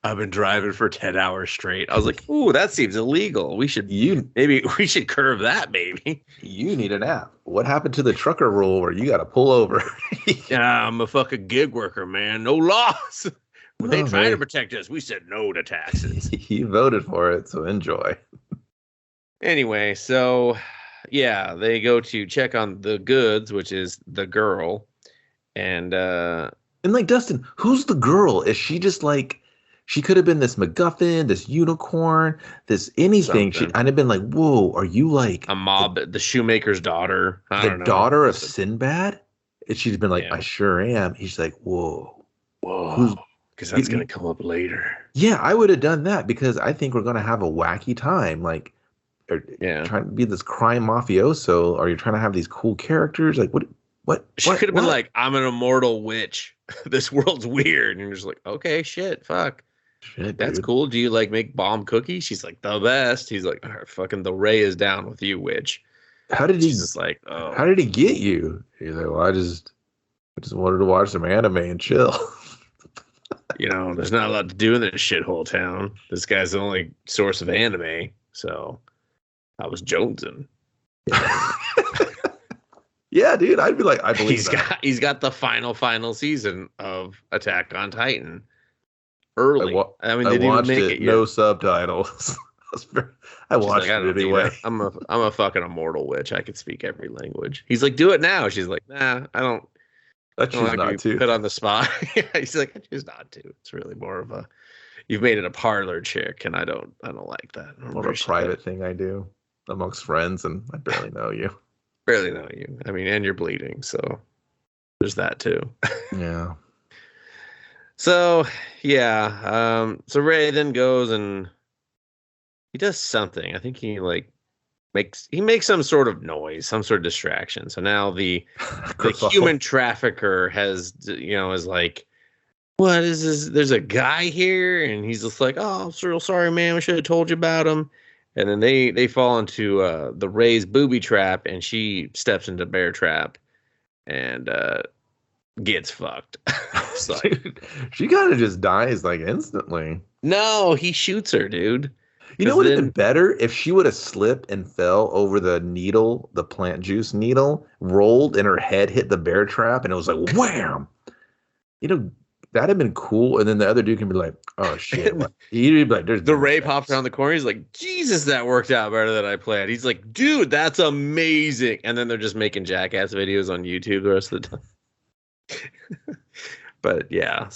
[SPEAKER 1] I've been driving for 10 hours straight. I was like, ooh, that seems illegal. Maybe we should curb that, baby.
[SPEAKER 2] You need an app. What happened to the trucker rule where you got to pull over?
[SPEAKER 1] Yeah, I'm a fucking gig worker, man. No laws. When they tried to protect us, we said no to taxes.
[SPEAKER 2] You voted for it, so enjoy.
[SPEAKER 1] Anyway, so yeah, they go to check on the goods, which is the girl. And
[SPEAKER 2] like, Dustin, who's the girl? Is she just like, she could have been this MacGuffin, this unicorn, this anything. I'd have been like, whoa, are you like
[SPEAKER 1] a mob, the shoemaker's daughter?
[SPEAKER 2] The daughter of Sinbad? And she's been like, I sure am. He's like, whoa.
[SPEAKER 1] Because that's going to come up later.
[SPEAKER 2] Yeah, I would have done that because I think we're going to have a wacky time. Like, trying to be this crime mafioso, or you're trying to have these cool characters. Like, what
[SPEAKER 1] She could have been like, I'm an immortal witch. This world's weird. And you're just like, okay, shit, fuck.
[SPEAKER 2] Shit,
[SPEAKER 1] That's
[SPEAKER 2] dude.
[SPEAKER 1] cool. Do you like make bomb cookies? She's like, the best. He's like, all right, fucking the Ray is down with you, witch.
[SPEAKER 2] How did
[SPEAKER 1] She's
[SPEAKER 2] he?
[SPEAKER 1] just like, oh,
[SPEAKER 2] How did he get you? He's like, well, I just wanted to watch some anime and chill.
[SPEAKER 1] there's not a lot to do in this shithole town. This guy's the only source of anime, so I was jonesing.
[SPEAKER 2] Yeah, dude, I'd be like, I believe
[SPEAKER 1] he's got the final season of Attack on Titan early. I mean, they didn't even make it yet.
[SPEAKER 2] No subtitles. I watched it anyway.
[SPEAKER 1] I'm a fucking immortal witch. I could speak every language. He's like, do it now. She's like, nah, I don't.
[SPEAKER 2] I choose not to.
[SPEAKER 1] Put on the spot. He's like, I choose not to. It's really more of a, you've made it a parlor chick, and I don't like that.
[SPEAKER 2] More of a private thing I do amongst friends, and I barely know you.
[SPEAKER 1] Barely know you. I mean, and you're bleeding, so there's that too.
[SPEAKER 2] Yeah.
[SPEAKER 1] So yeah, so Ray then goes and he does something. I think he makes some sort of noise, some sort of distraction. So now the human trafficker is like, what is this? There's a guy here, and he's just like, oh, I'm so sorry, man. We should have told you about him. And then they fall into the Ray's booby trap, and she steps into bear trap and gets fucked.
[SPEAKER 2] Dude, she kind of just dies like instantly.
[SPEAKER 1] No, he shoots her, dude.
[SPEAKER 2] You know what would have been better if she would have slipped and fell over the needle, the plant juice needle, rolled, and her head hit the bear trap, and it was like wham. That'd have been cool. And then the other dude can be like, oh shit. He'd be like, there's
[SPEAKER 1] the Ray pops around the corner. He's like, Jesus, that worked out better than I planned. He's like, dude, that's amazing. And then they're just making jackass videos on YouTube the rest of the time. But yeah,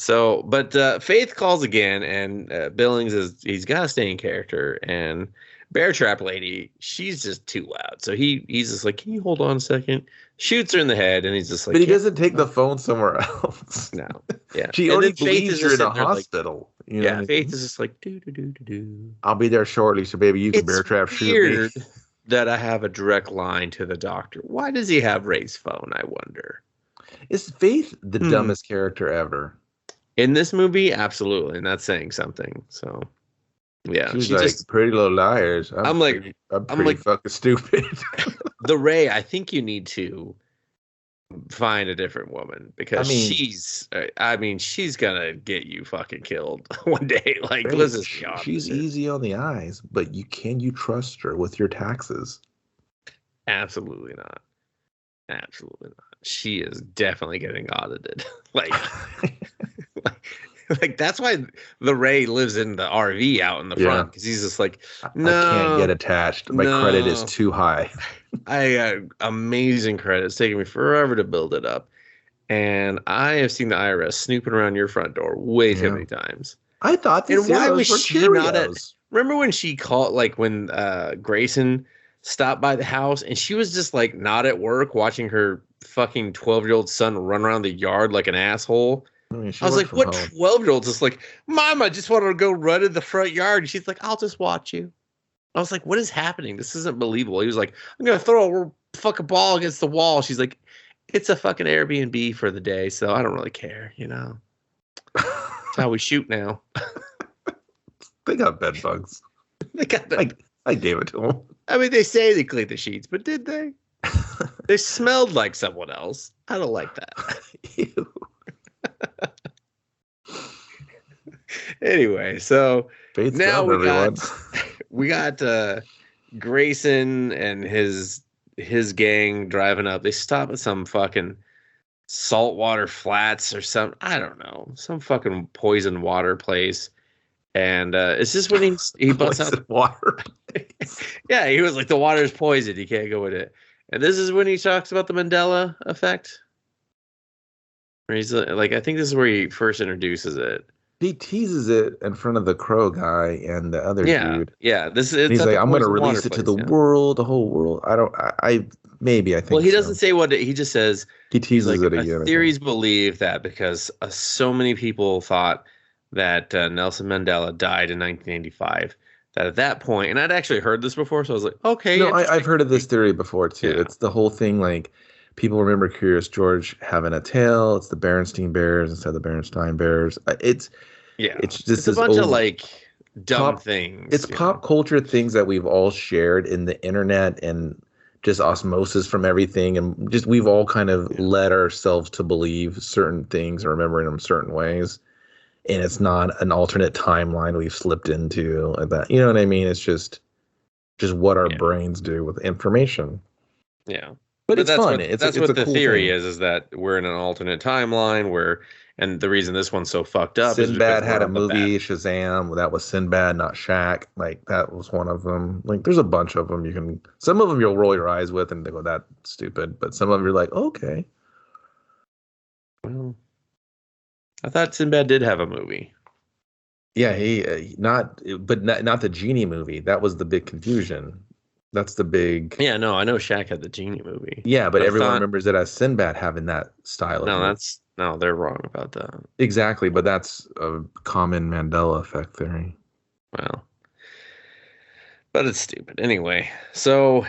[SPEAKER 1] Faith calls again, and Billings he's got to stay in character, and Bear Trap Lady, she's just too loud. So he's just like, can you hold on a second? Shoots her in the head, and he's just like,
[SPEAKER 2] but he doesn't take the phone somewhere else.
[SPEAKER 1] No, yeah,
[SPEAKER 2] she already believes you're in a hospital.
[SPEAKER 1] Like, Faith is just like, do.
[SPEAKER 2] I'll be there shortly, so baby, you can bear trap shoot me.
[SPEAKER 1] That I have a direct line to the doctor. Why does he have Ray's phone? I wonder.
[SPEAKER 2] Is Faith the dumbest character ever?
[SPEAKER 1] In this movie, absolutely, and that's saying something. So, yeah,
[SPEAKER 2] she's like Pretty Little Liars. I'm pretty fucking stupid.
[SPEAKER 1] The Ray, I think you need to find a different woman because she's gonna get you fucking killed one day. Like,
[SPEAKER 2] Faith,
[SPEAKER 1] let's just be honest.
[SPEAKER 2] She's easy on the eyes, but you trust her with your taxes?
[SPEAKER 1] Absolutely not. Absolutely not. She is definitely getting audited. like that's why the Ray lives in the RV out in the front, because he's just like, no,
[SPEAKER 2] I can't get attached. My credit is too high.
[SPEAKER 1] I got amazing credit. It's taking me forever to build it up, and I have seen the IRS snooping around your front door way too many times.
[SPEAKER 2] I thought this.
[SPEAKER 1] And why was she not at? Remember when she called? Like when Grayson stopped by the house, and she was just like not at work, watching her fucking 12-year-old son run around the yard like an asshole. I was like, what 12-year-old's just like, Mom, I just wanted to go run in the front yard. And she's like, I'll just watch you. I was like, what is happening? This isn't believable. He was like, I'm going to throw a fucking ball against the wall. She's like, it's a fucking Airbnb for the day, so I don't really care, That's how we shoot now.
[SPEAKER 2] They got bed bugs.
[SPEAKER 1] They got
[SPEAKER 2] I gave it to them.
[SPEAKER 1] I mean, they say they cleaned the sheets, but did they? They smelled like someone else. I don't like that.
[SPEAKER 2] Ew.
[SPEAKER 1] Anyway, so
[SPEAKER 2] Faith's
[SPEAKER 1] now
[SPEAKER 2] gone,
[SPEAKER 1] we got Grayson and his gang driving up. They stop at some fucking saltwater flats or some, I don't know, some fucking poison water place. And it's just when he busts out
[SPEAKER 2] water.
[SPEAKER 1] Yeah, he was like, the water is poisoned. You can't go in it. And this is when he talks about the Mandela Effect. Where he's like, I think this is where he first introduces it.
[SPEAKER 2] He teases it in front of the crow guy and the other dude.
[SPEAKER 1] Yeah. He's
[SPEAKER 2] like, I'm going to release it to the world, the whole world. I think.
[SPEAKER 1] Well, he doesn't say what he just says.
[SPEAKER 2] He teases it again.
[SPEAKER 1] Theories believe that because so many people thought that Nelson Mandela died in 1985, that at that point, and I'd actually heard this before, so I was like, okay.
[SPEAKER 2] No, I've heard of this theory before too. Yeah. It's the whole thing, like, People remember Curious George having a tail. It's the Berenstein Bears instead of the Berenstein Bears.
[SPEAKER 1] Yeah,
[SPEAKER 2] It's just
[SPEAKER 1] it's a
[SPEAKER 2] this
[SPEAKER 1] bunch of
[SPEAKER 2] old
[SPEAKER 1] like dumb
[SPEAKER 2] pop.
[SPEAKER 1] things,
[SPEAKER 2] It's pop culture things that we've all shared in the internet and just osmosis from everything, and just we've all kind of
[SPEAKER 1] Yeah.
[SPEAKER 2] led ourselves to believe certain things or remembering them certain ways, and it's not an alternate timeline we've slipped into like that. You know what I mean? It's just what our
[SPEAKER 1] Yeah.
[SPEAKER 2] brains do with information.
[SPEAKER 1] Yeah.
[SPEAKER 2] But it's
[SPEAKER 1] that's
[SPEAKER 2] fun.
[SPEAKER 1] what
[SPEAKER 2] It's
[SPEAKER 1] that's
[SPEAKER 2] it's
[SPEAKER 1] what
[SPEAKER 2] a
[SPEAKER 1] the
[SPEAKER 2] cool
[SPEAKER 1] theory
[SPEAKER 2] thing.
[SPEAKER 1] is that we're in an alternate timeline where, and the reason this one's so fucked up is because
[SPEAKER 2] Sinbad
[SPEAKER 1] we're
[SPEAKER 2] had a
[SPEAKER 1] on the bad.
[SPEAKER 2] movie, Shazam, that was Sinbad, not Shaq. Like that was one of them. Like there's a bunch of them. You can some of them you'll roll your eyes with and they go that stupid, but some of them you're like okay.
[SPEAKER 1] Well, I thought Sinbad did have a movie.
[SPEAKER 2] Yeah, he not, but not the genie movie. That was the big confusion. That's the big.
[SPEAKER 1] Yeah, no, I know Shaq had the Genie movie,
[SPEAKER 2] Yeah, but
[SPEAKER 1] but I
[SPEAKER 2] everyone
[SPEAKER 1] thought
[SPEAKER 2] remembers it as Sinbad having that style of movie.
[SPEAKER 1] no, they're wrong about that.
[SPEAKER 2] Exactly, but that's a common Mandela Effect theory.
[SPEAKER 1] Well, but it's stupid anyway. So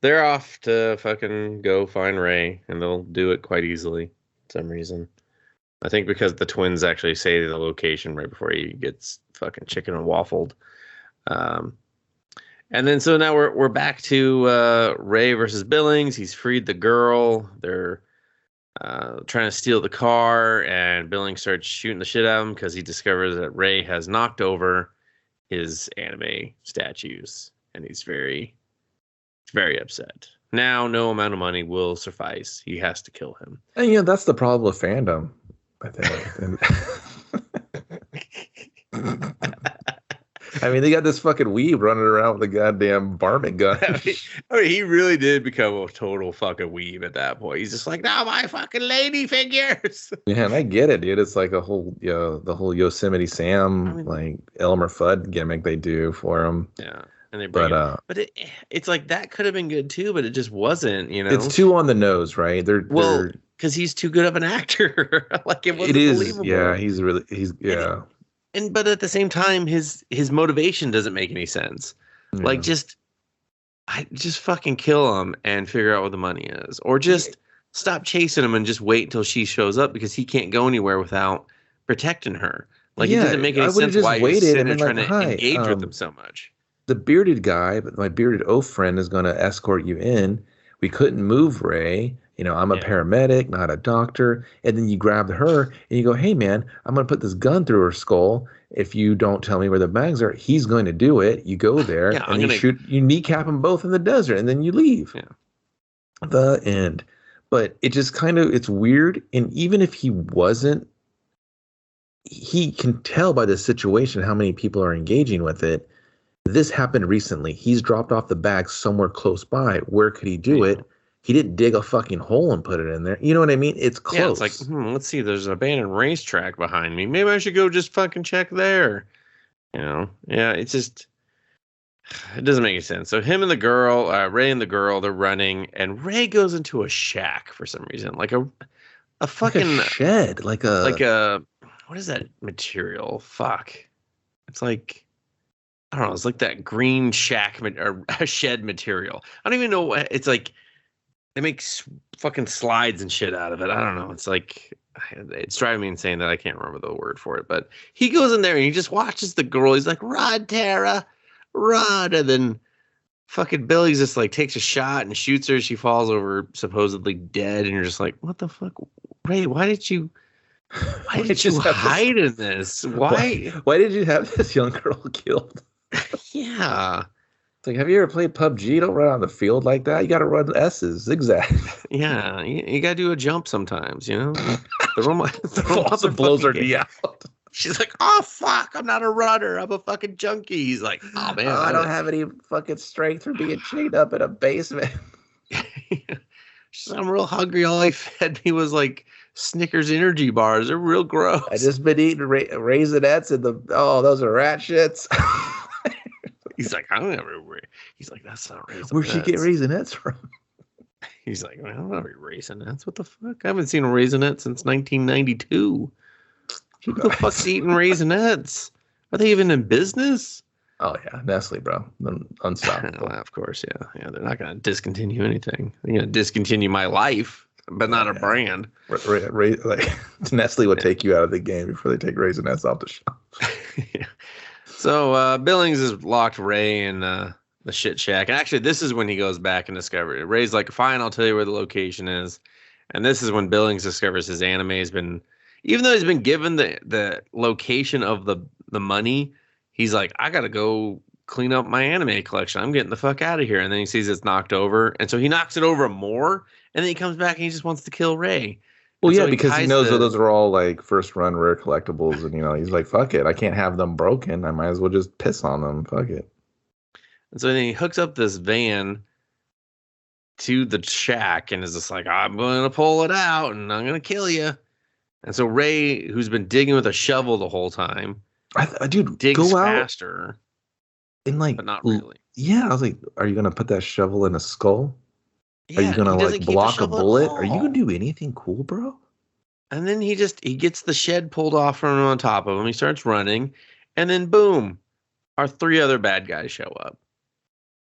[SPEAKER 1] they're off to fucking go find Ray, and they'll do it quite easily for some reason. I think because the twins actually say the location right before he gets fucking chicken and waffled. Um, and then so now we're back to Ray versus Billings. He's freed the girl. They're trying to steal the car, and Billings starts shooting the shit out of him because he discovers that Ray has knocked over his anime statues, and he's very, very upset. Now, no amount of money will suffice. He has to kill him.
[SPEAKER 2] And that's the problem with fandom, I think. I mean, they got this fucking weeb running around with a goddamn varmint gun.
[SPEAKER 1] I mean, he really did become a total fucking weeb at that point. He's just like, now my fucking lady figures.
[SPEAKER 2] Yeah, and I get it, dude. It's like a whole, the whole Yosemite Sam, like Elmer Fudd gimmick they do for him.
[SPEAKER 1] Yeah, and they bring
[SPEAKER 2] but
[SPEAKER 1] it's like that could have been good too, but it just wasn't.
[SPEAKER 2] It's too on the nose, right? They're
[SPEAKER 1] because he's too good of an actor. Like it wasn't believable.
[SPEAKER 2] Yeah, he's yeah.
[SPEAKER 1] But at the same time, his motivation doesn't make any sense. Yeah. Like just fucking kill him and figure out what the money is, or just stop chasing him and just wait until she shows up because he can't go anywhere without protecting her. Like it doesn't make any sense why you're sitting there trying to engage with him so much.
[SPEAKER 2] The bearded guy, but my bearded oaf friend is going to escort you in. We couldn't move Ray. I'm a paramedic, not a doctor. And then you grab her and you go, hey, man, I'm going to put this gun through her skull. If you don't tell me where the bags are, he's going to do it. You go there and you kneecap them both in the desert and then you leave.
[SPEAKER 1] Yeah.
[SPEAKER 2] The end. But it just it's weird. And even if he wasn't, he can tell by the situation how many people are engaging with it. This happened recently. He's dropped off the bag somewhere close by. Where could he do it? He didn't dig a fucking hole and put it in there. You know what I mean? It's close.
[SPEAKER 1] Yeah, it's like, let's see, there's an abandoned racetrack behind me. Maybe I should go just fucking check there. Yeah, it doesn't make any sense. So him and the girl, Ray and the girl, they're running, and Ray goes into a shack for some reason. Like a fucking
[SPEAKER 2] shed. Like a
[SPEAKER 1] what is that material? Fuck. It's like, I don't know, it's like that green shack or shed material. I don't even know what it's like. They make fucking slides and shit out of it. I don't know. It's like, it's driving me insane that I can't remember the word for it. But he goes in there and he just watches the girl. He's like, run, Tara, run. And then fucking Billy just like takes a shot and shoots her. She falls over supposedly dead. And you're just like, what the fuck? Ray, why did you hide in this? Why
[SPEAKER 2] did you have this young girl killed?
[SPEAKER 1] Yeah.
[SPEAKER 2] Like, have you ever played PUBG? Don't run on the field like that. You got to run S's, zigzag.
[SPEAKER 1] Yeah, you got to do a jump sometimes, The
[SPEAKER 2] also blows her knee out.
[SPEAKER 1] She's like, oh, fuck, I'm not a runner. I'm a fucking junkie. He's like, oh, man.
[SPEAKER 2] I don't have any fucking strength for being chained up in a basement.
[SPEAKER 1] She's like, I'm real hungry. All he fed me was, like, Snickers energy bars. They're real gross.
[SPEAKER 2] I just been eating Raisinets and those are rat shits.
[SPEAKER 1] He's like, I don't ever. He's like, that's not Raisinets.
[SPEAKER 2] Where'd she get Raisinets from?
[SPEAKER 1] He's like, I don't know Raisinets. What the fuck? I haven't seen a Raisinette since 1992. Who the fuck's eating Raisinets? Are they even in business?
[SPEAKER 2] Oh yeah, Nestle, bro, unstoppable.
[SPEAKER 1] Of course, yeah, yeah. They're not gonna discontinue anything. They're gonna discontinue my life, but
[SPEAKER 2] Oh
[SPEAKER 1] not a
[SPEAKER 2] yeah,
[SPEAKER 1] brand.
[SPEAKER 2] like Nestle would take you out of the game before they take Raisinets off the shelf.
[SPEAKER 1] Yeah. So Billings has locked Ray in the shit shack. And actually, this is when he goes back and discovers it. Ray's like, fine, I'll tell you where the location is. And this is when Billings discovers his anime has been, even though he's been given the location of the money, he's like, I gotta go clean up my anime collection. I'm getting the fuck out of here. And then he sees it's knocked over, and so he knocks it over more. And then he comes back and he just wants to kill Ray.
[SPEAKER 2] Well,
[SPEAKER 1] And
[SPEAKER 2] yeah,
[SPEAKER 1] so he
[SPEAKER 2] because he
[SPEAKER 1] ties
[SPEAKER 2] knows that those are all like first run rare collectibles, and he's like, "Fuck it, I can't have them broken. I might as well just piss on them. Fuck it."
[SPEAKER 1] And so then he hooks up this van to the shack and is just like, I'm going to pull it out and I'm going to kill you. And so Ray, who's been digging with a shovel the whole time,
[SPEAKER 2] Dude,
[SPEAKER 1] digs
[SPEAKER 2] go out
[SPEAKER 1] faster,
[SPEAKER 2] and like,
[SPEAKER 1] but not really.
[SPEAKER 2] yeah, I was like, "Are you gonna put that shovel in a skull? Are you
[SPEAKER 1] Yeah,
[SPEAKER 2] gonna
[SPEAKER 1] he doesn't
[SPEAKER 2] like
[SPEAKER 1] keep the
[SPEAKER 2] block a
[SPEAKER 1] shovel at
[SPEAKER 2] bullet? Are you
[SPEAKER 1] all.
[SPEAKER 2] gonna do anything cool, bro?"
[SPEAKER 1] And then he gets the shed pulled off from on top of him. He starts running, and then boom, our three other bad guys show up.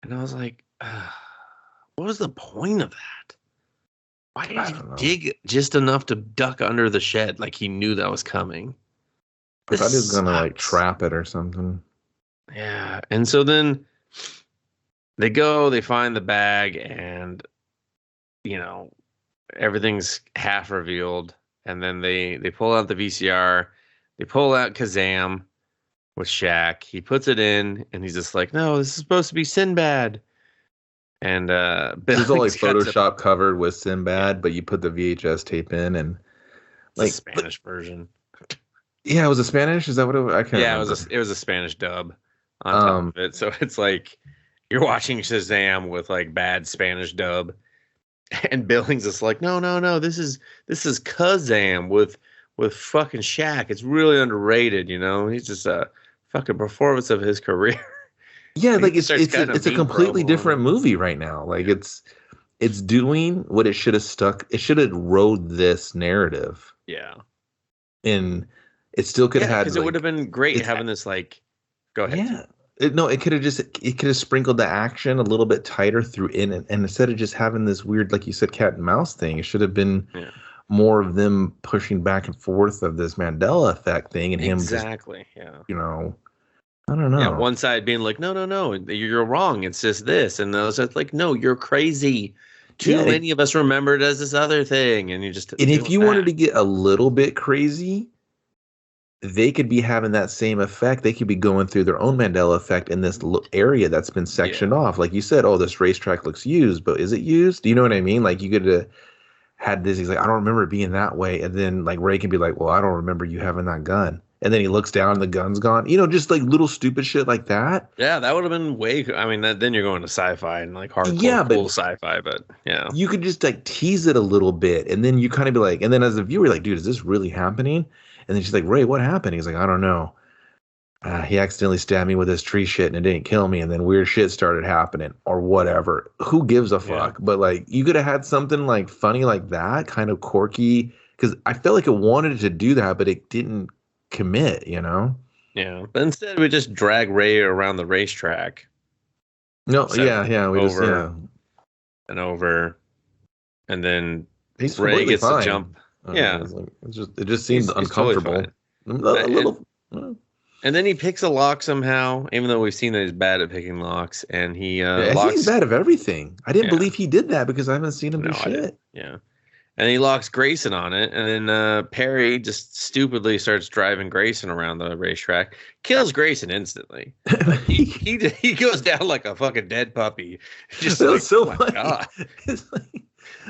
[SPEAKER 1] And I was like, what was the point of that? Why did
[SPEAKER 2] I
[SPEAKER 1] he
[SPEAKER 2] don't know.
[SPEAKER 1] dig just enough to duck under the shed like he knew that was coming?
[SPEAKER 2] I thought he was gonna like
[SPEAKER 1] Sucks.
[SPEAKER 2] trap it or something.
[SPEAKER 1] Yeah. And so then they find the bag, and, everything's half revealed. And then they pull out the VCR, they pull out Kazam with Shaq. He puts it in, and he's just like, no, this is supposed to be Sinbad. And
[SPEAKER 2] It was all like
[SPEAKER 1] Billings cuts it.
[SPEAKER 2] Photoshop covered with Sinbad, but you put the VHS tape in, and
[SPEAKER 1] It's a
[SPEAKER 2] like,
[SPEAKER 1] Spanish version.
[SPEAKER 2] yeah, it was a Spanish. Is that what it was? I can't
[SPEAKER 1] Yeah,
[SPEAKER 2] remember.
[SPEAKER 1] it was a Spanish dub on top of it. So it's like you're watching Shazam with like bad Spanish dub, and Billings is like, no, no, no, this is Kazam with fucking Shaq. It's really underrated, He's just a fucking performance of his career.
[SPEAKER 2] Yeah,
[SPEAKER 1] And he
[SPEAKER 2] like
[SPEAKER 1] just starts cutting
[SPEAKER 2] it's a
[SPEAKER 1] beat
[SPEAKER 2] completely
[SPEAKER 1] promo on
[SPEAKER 2] different
[SPEAKER 1] him.
[SPEAKER 2] movie right now. Like
[SPEAKER 1] Yeah.
[SPEAKER 2] it's doing what it should have stuck. It should have rode this narrative,
[SPEAKER 1] Yeah.
[SPEAKER 2] and it still could have
[SPEAKER 1] Yeah,
[SPEAKER 2] had
[SPEAKER 1] because it would have
[SPEAKER 2] like
[SPEAKER 1] been great
[SPEAKER 2] it's
[SPEAKER 1] having this like. Go ahead.
[SPEAKER 2] yeah. No, it could have sprinkled the action a little bit tighter through in it, and instead of just having this weird, like you said, cat and mouse thing, it should have been
[SPEAKER 1] Yeah.
[SPEAKER 2] more of them pushing back and forth of this Mandela effect thing, and him just
[SPEAKER 1] Exactly. Yeah.
[SPEAKER 2] I don't
[SPEAKER 1] Yeah.
[SPEAKER 2] know.
[SPEAKER 1] One side being like, no, no, no, you're wrong. It's just this, and the other side's like, no, you're crazy. Too
[SPEAKER 2] Yeah,
[SPEAKER 1] many of us remember it as this other thing, and you just
[SPEAKER 2] and if
[SPEAKER 1] doing
[SPEAKER 2] you wanted
[SPEAKER 1] that.
[SPEAKER 2] to get a little bit crazy, they could be having that same effect. They could be going through their own Mandela effect in this area that's been sectioned off. Like you said, oh, this racetrack looks used, but is it used? Do you know what I mean? Like you could have had this. He's like, I don't remember it being that way. And then like Ray can be like, well, I don't remember you having that gun. And then he looks down and the gun's gone. Just like little stupid shit like that.
[SPEAKER 1] Yeah, that would have been way. I mean, then you're going to sci-fi and like hardcore
[SPEAKER 2] Yeah,
[SPEAKER 1] cool
[SPEAKER 2] but
[SPEAKER 1] sci-fi, but yeah,
[SPEAKER 2] you could just like tease it a little bit, and then you kind of be like, and then as a viewer, like, dude, is this really happening? And then she's like, Ray, what happened? He's like, I don't know. He accidentally stabbed me with his tree shit and it didn't kill me. And then weird shit started happening or whatever. Who gives a fuck?
[SPEAKER 1] Yeah.
[SPEAKER 2] But like, you could have had something like funny like that, kind of quirky. Because I felt like it wanted to do that, but it didn't commit,
[SPEAKER 1] Yeah. But instead, we just drag Ray around the racetrack.
[SPEAKER 2] No,
[SPEAKER 1] So
[SPEAKER 2] yeah. We just,
[SPEAKER 1] over and over, and then
[SPEAKER 2] He's
[SPEAKER 1] Ray
[SPEAKER 2] completely
[SPEAKER 1] gets
[SPEAKER 2] fine.
[SPEAKER 1] to jump.
[SPEAKER 2] Yeah. It just seemed
[SPEAKER 1] He's
[SPEAKER 2] uncomfortable.
[SPEAKER 1] totally
[SPEAKER 2] A little.
[SPEAKER 1] And then he picks a lock somehow, even though we've seen that he's bad at picking locks. And he
[SPEAKER 2] I think
[SPEAKER 1] locks.
[SPEAKER 2] he's bad at everything. I didn't
[SPEAKER 1] Yeah.
[SPEAKER 2] believe he did that because I haven't seen him do
[SPEAKER 1] I
[SPEAKER 2] shit.
[SPEAKER 1] didn't. Yeah. And he locks Grayson on it. And then Perry just stupidly starts driving Grayson around the racetrack. Kills Grayson instantly. Like, he goes down like a fucking dead puppy. Just
[SPEAKER 2] That
[SPEAKER 1] like,
[SPEAKER 2] was so
[SPEAKER 1] oh my
[SPEAKER 2] funny.
[SPEAKER 1] God.
[SPEAKER 2] It's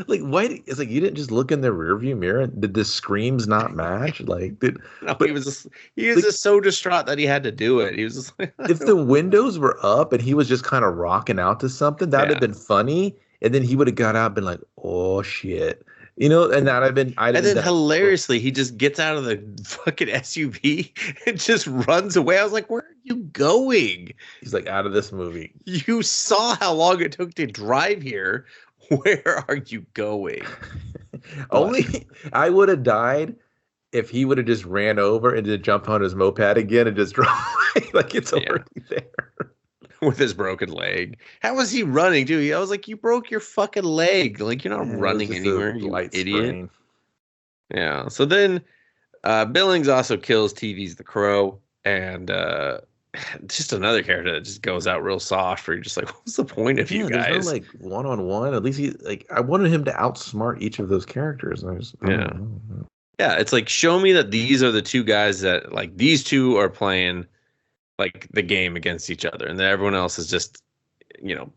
[SPEAKER 2] like why? It's like you didn't just look in the rearview mirror. Did the screams not match? Like,
[SPEAKER 1] No,
[SPEAKER 2] but
[SPEAKER 1] he was just so distraught that he had to do it. He was just like,
[SPEAKER 2] if the windows were up and he was just kind of rocking out to something, that'd have been funny. And then he would have got out and been like, "Oh shit," and that'd have been.
[SPEAKER 1] and then hilariously, he just gets out of the fucking SUV and just runs away. I was like, "Where are you going?"
[SPEAKER 2] He's like, out of this movie.
[SPEAKER 1] You saw how long it took to drive here. Where are you going?
[SPEAKER 2] Only I would have died if he would have just ran over and just jumped on his moped again and just drove away, like it's
[SPEAKER 1] Yeah.
[SPEAKER 2] already there.
[SPEAKER 1] With his broken leg. How was he running, dude? I was like, you broke your fucking leg. Like, you're not
[SPEAKER 2] Yeah, it was
[SPEAKER 1] running
[SPEAKER 2] just
[SPEAKER 1] anywhere,
[SPEAKER 2] a
[SPEAKER 1] you
[SPEAKER 2] light
[SPEAKER 1] idiot.
[SPEAKER 2] sprain.
[SPEAKER 1] Yeah. So then Billings also kills TV's the Crow, and just another character that just goes out real soft where you're just like, what's the point of you
[SPEAKER 2] Yeah, there's no
[SPEAKER 1] guys?
[SPEAKER 2] like one-on-one. At least he like I wanted him to outsmart each of those characters. And I
[SPEAKER 1] Yeah.
[SPEAKER 2] don't know.
[SPEAKER 1] Yeah, it's like, show me that these are the two guys that, like, these two are playing like the game against each other, and then everyone else is just,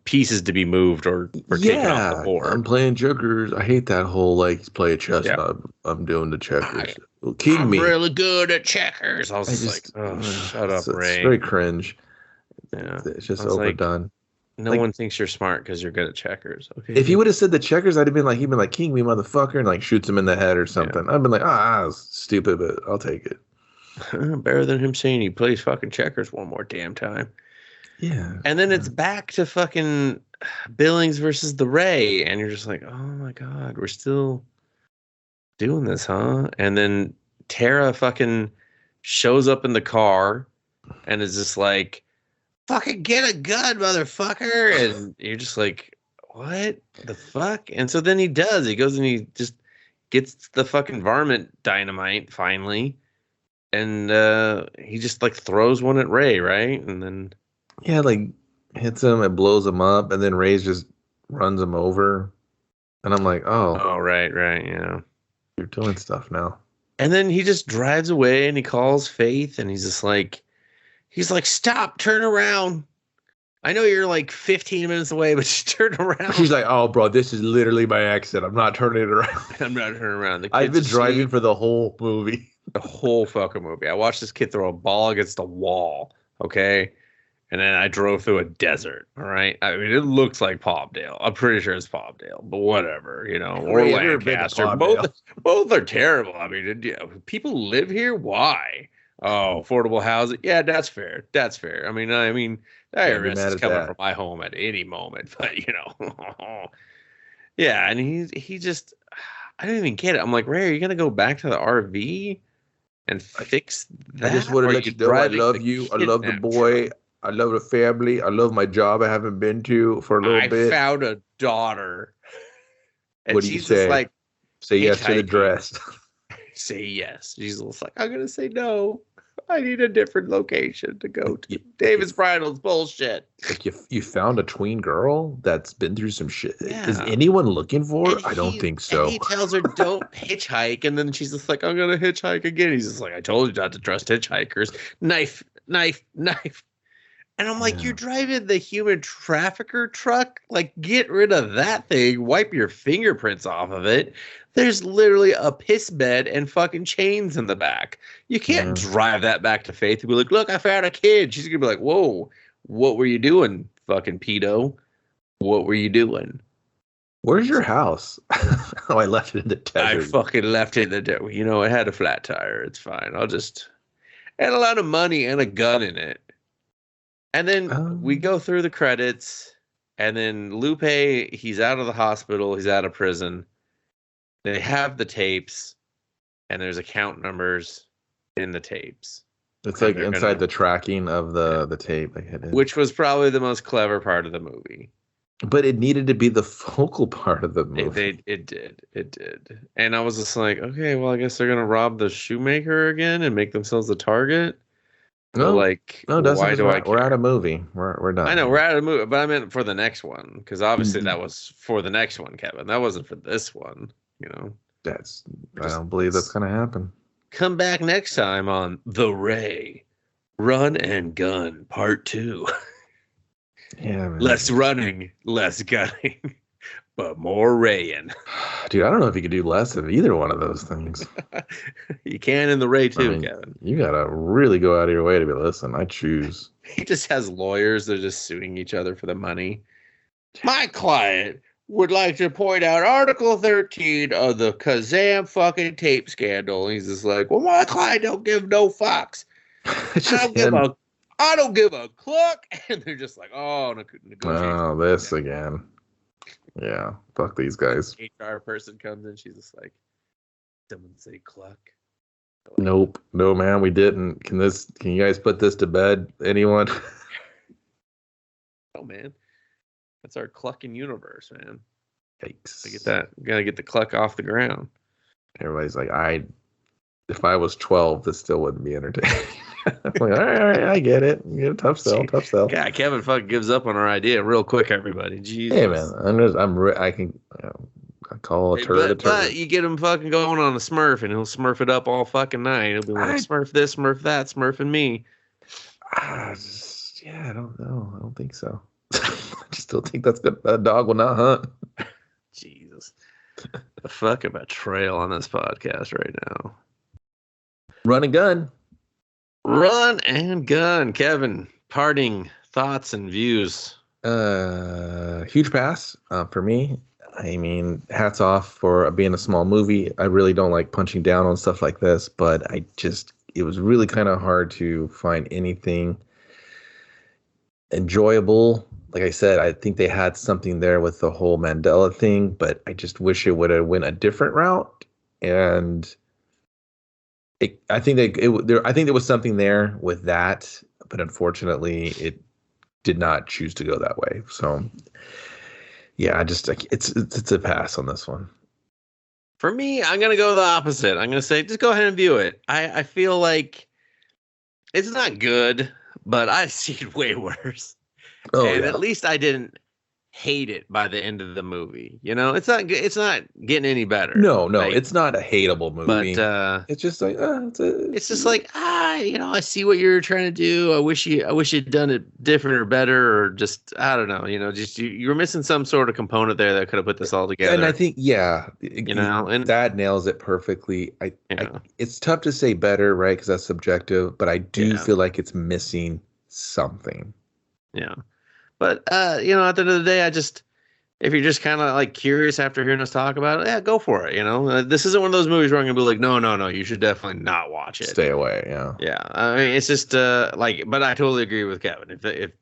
[SPEAKER 1] pieces to be moved or taken off the
[SPEAKER 2] Yeah,
[SPEAKER 1] board.
[SPEAKER 2] I'm playing checkers. I hate that whole like play a chess.
[SPEAKER 1] Yeah.
[SPEAKER 2] I'm doing the checkers. King
[SPEAKER 1] I'm
[SPEAKER 2] me.
[SPEAKER 1] really good at checkers. I was
[SPEAKER 2] I
[SPEAKER 1] just like, oh, shut up,
[SPEAKER 2] it's
[SPEAKER 1] Ray.
[SPEAKER 2] very cringe.
[SPEAKER 1] Yeah,
[SPEAKER 2] It's just
[SPEAKER 1] I was like,
[SPEAKER 2] overdone.
[SPEAKER 1] no
[SPEAKER 2] Like,
[SPEAKER 1] one thinks you're smart because you're good at checkers. Okay.
[SPEAKER 2] if he would have said the checkers, he'd been like, King me, motherfucker, and like shoots him in the head or something. I'd been like, stupid, but I'll take it.
[SPEAKER 1] Better than him saying he plays fucking checkers one more damn time.
[SPEAKER 2] Yeah.
[SPEAKER 1] And then it's back to fucking Billings versus the Ray, and you're just like, oh my god, we're still doing this, huh? And then Tara fucking shows up in the car and is just like, fucking get a gun, motherfucker. And you're just like, what the fuck? And so then he does. He goes and he just gets the fucking varmint dynamite finally. And he just like throws one at Ray, right? And then
[SPEAKER 2] like hits him, it blows him up, and then Ray's just runs him over. And I'm like,
[SPEAKER 1] oh, right, yeah.
[SPEAKER 2] You're doing stuff now.
[SPEAKER 1] And then he just drives away and he calls Faith and he's like, stop, turn around. I know you're like 15 minutes away, but just turn around.
[SPEAKER 2] She's like, oh, bro, this is literally my exit. I'm not turning it around.
[SPEAKER 1] I'm not turning around.
[SPEAKER 2] I've been driving for the whole movie.
[SPEAKER 1] The whole fucking movie. I watched this kid throw a ball against a wall, okay? And then I drove through a desert, all right? I mean, it looks like Palmdale. I'm pretty sure it's Palmdale, but whatever, or Lancaster. Both are terrible. I mean, people live here? Why? Oh, affordable housing? Yeah, that's fair. That's fair. I mean, IRS is coming from my home at any moment, but, Yeah, and he just, I don't even get it. I'm like, Ray, are you going to go back to the RV? And fix that?
[SPEAKER 2] I just want to let you know I love you. I love the boy. I love the family. I love my job I haven't been to for a little bit.
[SPEAKER 1] I found a daughter. And
[SPEAKER 2] what do you say?
[SPEAKER 1] Like,
[SPEAKER 2] say yes to the dress.
[SPEAKER 1] Say yes. She's just like, I'm going to say no. I need a different location to go to. David's Bridal's bullshit.
[SPEAKER 2] Like you found a tween girl that's been through some shit.
[SPEAKER 1] Yeah.
[SPEAKER 2] Is anyone looking for her? I don't think so.
[SPEAKER 1] And he tells her, don't hitchhike. And then she's just like, I'm going to hitchhike again. He's just like, I told you not to trust hitchhikers. Knife. And I'm like, you're driving the human trafficker truck? Like, get rid of that thing. Wipe your fingerprints off of it. There's literally a piss bed and fucking chains in the back. You can't drive that back to Faith and be like, look, I found a kid. She's going to be like, whoa, what were you doing, fucking pedo? What were you doing?
[SPEAKER 2] Where's your house? Oh, I left it in the desert.
[SPEAKER 1] I fucking left it in the desert. It had a flat tire. It's fine. And a lot of money and a gun in it. And then we go through the credits, and then Lupe, he's out of the hospital, he's out of prison. They have the tapes, and there's account numbers in the tapes.
[SPEAKER 2] It's like inside the tracking of the tape.
[SPEAKER 1] Which was probably the most clever part of the movie.
[SPEAKER 2] But it needed to be the focal part of the movie.
[SPEAKER 1] It did. And I was just like, okay, well, I guess they're going to rob the shoemaker again and make themselves the target.
[SPEAKER 2] No,
[SPEAKER 1] Dustin, why do I care?
[SPEAKER 2] We're out of movie. We're done.
[SPEAKER 1] I know we're out of movie, but I meant for the next one, because obviously that was for the next one, Kevin. That wasn't for this one.
[SPEAKER 2] I don't believe that's gonna happen.
[SPEAKER 1] Come back next time on The Ray, Run and Gun Part 2.
[SPEAKER 2] Yeah, man.
[SPEAKER 1] Less running, less gunning, but more raying.
[SPEAKER 2] Dude, I don't know if you could do less of either one of those things.
[SPEAKER 1] You can in The Ray too, Kevin.
[SPEAKER 2] You gotta really go out of your way to be listen. I choose.
[SPEAKER 1] He just has lawyers. They're just suing each other for the money. My client would like to point out Article 13 of the Kazam fucking tape scandal. And he's just like, well, my client don't give no fucks. I don't give a cluck. And they're just like, oh,
[SPEAKER 2] oh, this again. Yeah, fuck these guys.
[SPEAKER 1] HR person comes in, she's just like, someone say cluck.
[SPEAKER 2] Nope. No, man, we didn't. Can you guys put this to bed? Anyone?
[SPEAKER 1] Oh man, that's our clucking universe, man.
[SPEAKER 2] Yikes.
[SPEAKER 1] To get that, gotta get the cluck off the ground.
[SPEAKER 2] Everybody's like, if I was 12, this still wouldn't be entertaining. I'm like, all right, I get it. Yeah, tough sell, tough sell.
[SPEAKER 1] Yeah, Kevin fucking gives up on our idea real quick, everybody. Jesus.
[SPEAKER 2] Hey, man, I can, I call a turd a turd.
[SPEAKER 1] But you get him fucking going on a Smurf, and he'll Smurf it up all fucking night. He'll be like, Smurf this, Smurf that, Smurfing me.
[SPEAKER 2] Yeah, I don't know. I don't think so. I just don't think that's good. That dog will not hunt.
[SPEAKER 1] Jesus. The fucking betrayal on this podcast right now.
[SPEAKER 2] Run and gun.
[SPEAKER 1] Run and gun. Kevin, parting thoughts and views.
[SPEAKER 2] Huge pass for me. I mean, hats off for being a small movie. I really don't like punching down on stuff like this, but it was really kind of hard to find anything enjoyable. Like I said, I think they had something there with the whole Mandela thing, but I just wish it would have went a different route. And I think there was something there with that, but unfortunately, it did not choose to go that way. So, yeah, it's a pass on this one.
[SPEAKER 1] For me, I'm gonna go the opposite. I'm gonna say just go ahead and view it. I feel like it's not good, but I've seen way worse.
[SPEAKER 2] Oh,
[SPEAKER 1] and
[SPEAKER 2] yeah.
[SPEAKER 1] at least I didn't hate it by the end of the movie. You know, it's not getting any better.
[SPEAKER 2] No, it's not a hateable movie.
[SPEAKER 1] But
[SPEAKER 2] it's just like
[SPEAKER 1] it's just like I see what you're trying to do. I wish you'd done it different or better, or just I don't know. You know, just you were missing some sort of component there that could have put this all together.
[SPEAKER 2] And I think
[SPEAKER 1] and
[SPEAKER 2] that nails it perfectly. It's tough to say better, right? Because that's subjective. But I do feel like it's missing something.
[SPEAKER 1] Yeah. But at the end of the day, if you're just kind of like curious after hearing us talk about it, yeah, go for it. You know, this isn't one of those movies where I'm gonna be like, no, you should definitely not watch it.
[SPEAKER 2] Stay away. Yeah.
[SPEAKER 1] Yeah. I mean, it's just but I totally agree with Kevin. If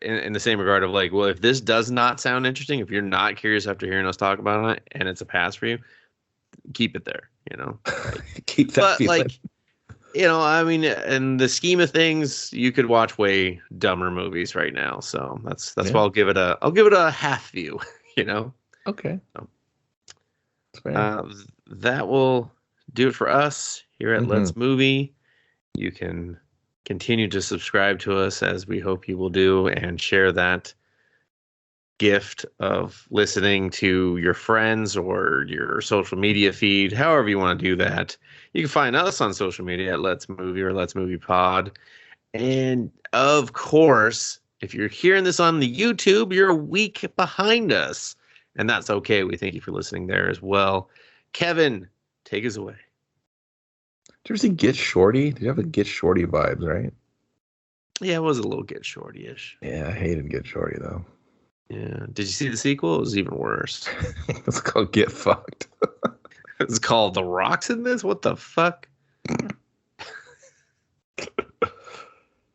[SPEAKER 1] in the same regard of like, well, if this does not sound interesting, if you're not curious after hearing us talk about it, and it's a pass for you, keep it there. You know,
[SPEAKER 2] keep that feeling.
[SPEAKER 1] Like, I mean, in the scheme of things, you could watch way dumber movies right now. So that's why I'll give it a half view. You know.
[SPEAKER 2] Okay.
[SPEAKER 1] So, that will do it for us here at Let's Movie. You can continue to subscribe to us, as we hope you will do, and share that gift of listening to your friends or your social media feed, however you want to do that. You can find us on social media at Let's Movie or Let's Movie Pod. And of course, if you're hearing this on the YouTube, you're a week behind us. And that's okay. We thank you for listening there as well. Kevin, take us away.
[SPEAKER 2] Did you ever see Get Shorty? Did you have a Get Shorty vibes, right?
[SPEAKER 1] Yeah, it was a little Get Shorty-ish.
[SPEAKER 2] Yeah, I hated Get Shorty, though.
[SPEAKER 1] Yeah. Did you see the sequel? It was even worse.
[SPEAKER 2] It's called Get Fucked.
[SPEAKER 1] It's called The Rock's in this? What the fuck?